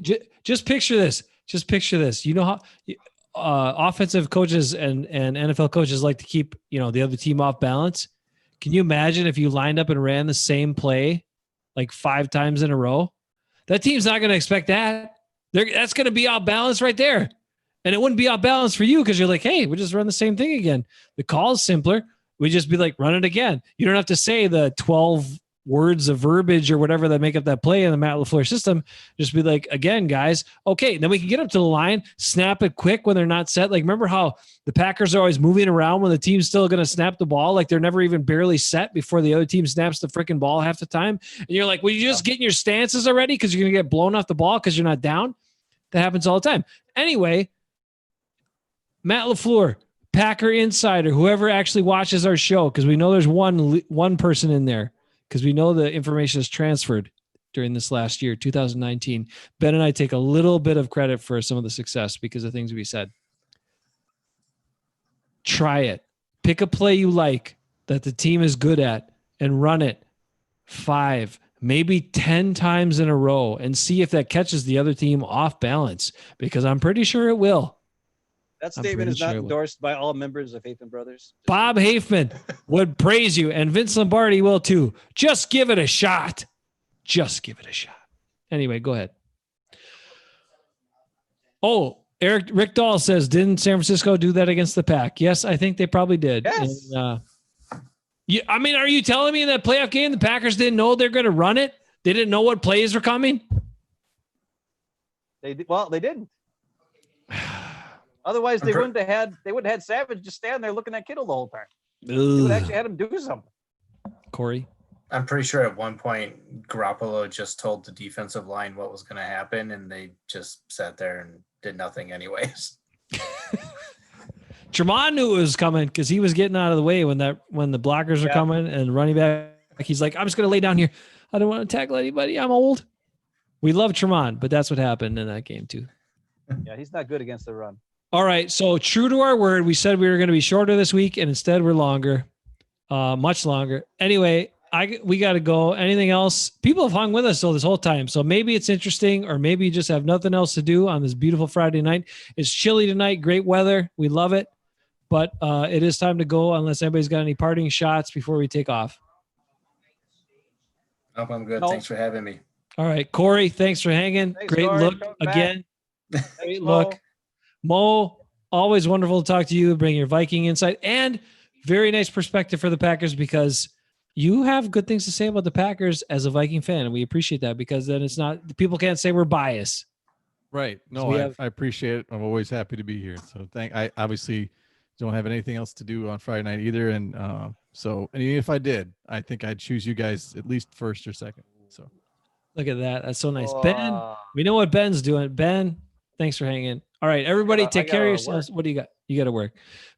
just picture this. Just picture this. You know how offensive coaches and NFL coaches like to keep, the other team off balance. Can you imagine if you lined up and ran the same play like 5 times in a row? That team's not going to expect that. That's going to be off balance right there. And it wouldn't be off balance for you because you're like, hey, we just run the same thing again. The call is simpler. We just be like, run it again. You don't have to say the 12 words of verbiage or whatever that make up that play in the Matt LaFleur system. Just be like, again, guys, okay, then we can get up to the line, snap it quick when they're not set. Like, remember how the Packers are always moving around when the team's still going to snap the ball? Like they're never even barely set before the other team snaps the freaking ball half the time. And you're like, well, you just get in your stances already because you're going to get blown off the ball because you're not down. That happens all the time. Anyway, Matt LaFleur, Packer Insider, whoever actually watches our show, because we know there's one person in there, because we know the information is transferred during this last year, 2019. Ben and I take a little bit of credit for some of the success because of things we said. Try it. Pick a play you like that the team is good at and run it 5, maybe 10 times in a row and see if that catches the other team off balance, because I'm pretty sure it will. That statement is not endorsed by all members of Haveman Brothers. Bob Haveman would praise you, and Vince Lombardi will too. Just give it a shot. Just give it a shot. Anyway, go ahead. Oh, Rick Dahl says, didn't San Francisco do that against the Pack? Yes, I think they probably did. Yes. And, are you telling me in that playoff game the Packers didn't know they're going to run it? They didn't know what plays were coming? They didn't. Otherwise, they wouldn't have had Savage just stand there looking at Kittle the whole time. They would actually had him do something. Corey? I'm pretty sure at one point Garoppolo just told the defensive line what was going to happen, and they just sat there and did nothing anyways. Tremont knew it was coming because he was getting out of the way when the blockers are coming and running back. He's like, I'm just going to lay down here. I don't want to tackle anybody. I'm old. We love Tremont, but that's what happened in that game too. Yeah, he's not good against the run. All right. So true to our word, we said we were going to be shorter this week, and instead we're longer, much longer. Anyway, we got to go. Anything else? People have hung with us this whole time. So maybe it's interesting, or maybe you just have nothing else to do on this beautiful Friday night. It's chilly tonight. Great weather. We love it. But it is time to go unless anybody's got any parting shots before we take off. Nope, I'm good. Thanks for having me. All right. Corey, thanks for hanging. Thanks, Great Corey. look again. Great look. Mo, always wonderful to talk to you, bring your Viking insight and very nice perspective for the Packers, because you have good things to say about the Packers as a Viking fan. And we appreciate that, because then it's not, people can't say we're biased. Right. No, I appreciate it. I'm always happy to be here. So I obviously don't have anything else to do on Friday night either. And and even if I did, I think I'd choose you guys at least first or second. So look at that. That's so nice. Ben, we know what Ben's doing. Ben, thanks for hanging. All right, everybody, take care of yourselves. What do you got? You got to work.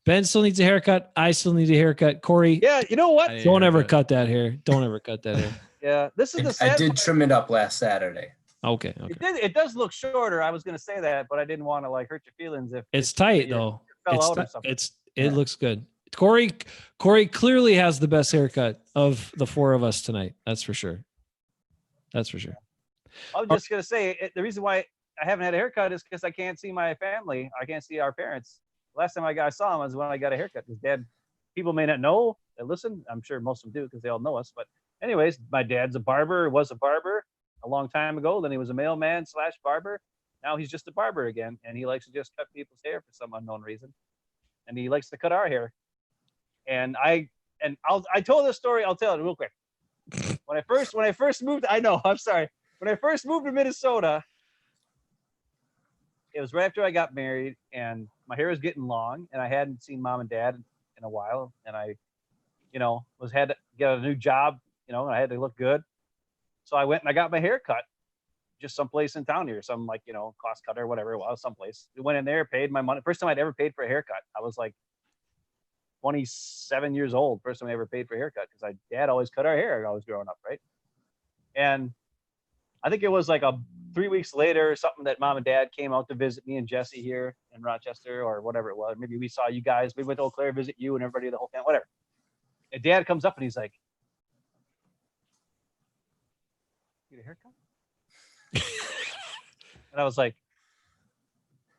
Ben still needs a haircut. I still need a haircut. Corey. Yeah, you know what? Don't ever cut that hair. Don't ever cut that hair. Yeah, this is the sad I did trim it up last Saturday. Okay. It does look shorter. I was going to say that, but I didn't want to like hurt your feelings if It's tight your- though. fell out or something. It looks good. Corey clearly has the best haircut of the four of us tonight. That's for sure. I was just going to say the reason why I haven't had a haircut is because I can't see my family. I can't see our parents. Last time I saw them was when I got a haircut. Because Dad, people may not know that listen. I'm sure most of them do because they all know us. But anyways, my dad's a barber. Was a barber a long time ago. Then he was a mailman / barber. Now he's just a barber again, and he likes to just cut people's hair for some unknown reason. And he likes to cut our hair. And I told this story. I'll tell it real quick. When I first moved, I know. I'm sorry. When I first moved to Minnesota, it was right after I got married, and my hair was getting long, and I hadn't seen Mom and Dad in a while, and I, had to get a new job, and I had to look good. So I went and I got my hair cut, just someplace in town here, some cost cutter, whatever it was, someplace. We went in there, paid my money. First time I'd ever paid for a haircut. I was like 27 years old. First time I ever paid for a haircut because my dad always cut our hair when I was growing up, right? And I think it was like 3 weeks later or something that Mom and Dad came out to visit me and Jesse here in Rochester or whatever it was. Maybe we saw you guys. We went to Eau Claire, visit you and everybody, the whole family, whatever. And Dad comes up and he's like, "Get a haircut?" And I was like,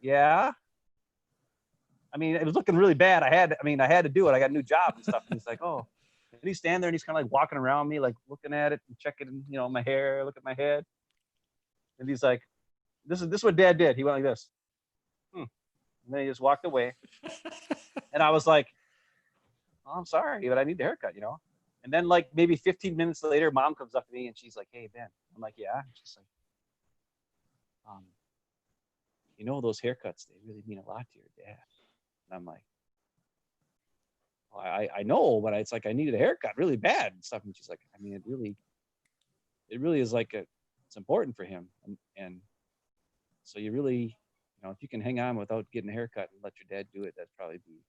"Yeah." I mean, it was looking really bad. I had to do it. I got a new job and stuff. And he's like, "Oh." And he's standing there and he's kind of like walking around me, like looking at it and checking, my hair, look at my head. And he's like, this is what Dad did. He went like this. And then he just walked away. And I was like, "Oh, I'm sorry, but I need the haircut, And then like maybe 15 minutes later, Mom comes up to me and she's like, "Hey, Ben." I'm like, "Yeah." And she's like, "Those haircuts, they really mean a lot to your dad." And I'm like, "Well, I know, but it's like I needed a haircut really bad and stuff." And she's like, "I mean, it really is like it's important for him. And so you really, if you can hang on without getting a haircut and let your dad do it, that'd probably be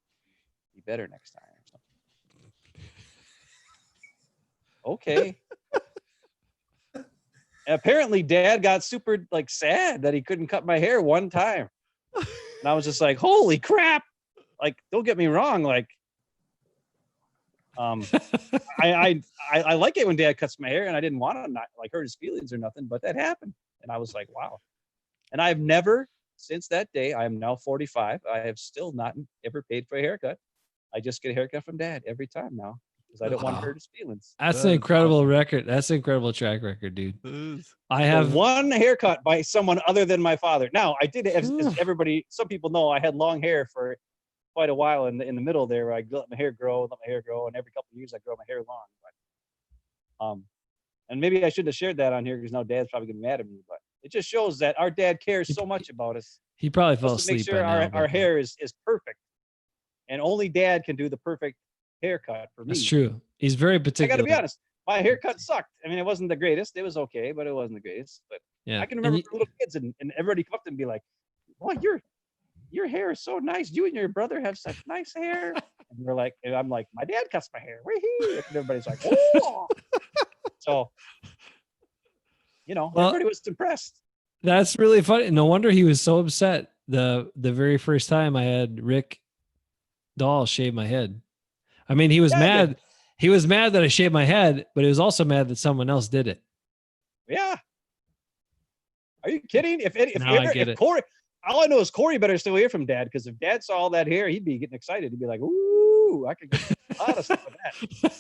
better next time or something." Okay. And apparently Dad got super like sad that he couldn't cut my hair one time. And I was just like, holy crap. Like, don't get me wrong. Like, I like it when Dad cuts my hair, and I didn't want to not like hurt his feelings or nothing, but that happened. And I was like, wow. And I've never, since that day, I am now 45. I have still not ever paid for a haircut. I just get a haircut from Dad every time now because I don't want to hurt his feelings. That's an incredible record. That's an incredible track record, dude. I have one haircut by someone other than my father. Now, I did, as everybody, some people know, I had long hair for quite a while in the middle there, where I let my hair grow, and every couple of years I grow my hair long. But, and maybe I shouldn't have shared that on here because now Dad's probably getting mad at me. But it just shows that our dad cares so much about us. He probably fell to make asleep. sure by now, our hair is perfect, and only Dad can do the perfect haircut for me. That's true. He's very particular. I got to be honest. My haircut sucked. I mean, it wasn't the greatest. It was okay, but it wasn't the greatest. But yeah, I can remember little kids and everybody come up and be like, "Boy, your hair is so nice. You and your brother have such nice hair." And we're like, and I'm like, "My dad cuts my hair." Wee-hee. And everybody's like, "Oh." So, everybody was impressed. That's really funny. No wonder he was so upset the very first time I had Rick Dahl shave my head. I mean, he was mad. He was mad that I shaved my head, but he was also mad that someone else did it. Yeah. Are you kidding? If Corey, all I know is Corey better still hear from Dad, because if Dad saw all that hair, he'd be getting excited. He'd be like, "Ooh, I could get a lot of stuff with that."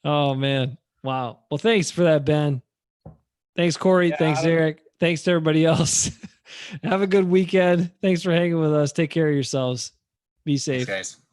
Oh man. Wow. Well, thanks for that, Ben. Thanks, Corey. Yeah, thanks, Eric. Thanks to everybody else. Have a good weekend. Thanks for hanging with us. Take care of yourselves. Be safe. Thanks, guys.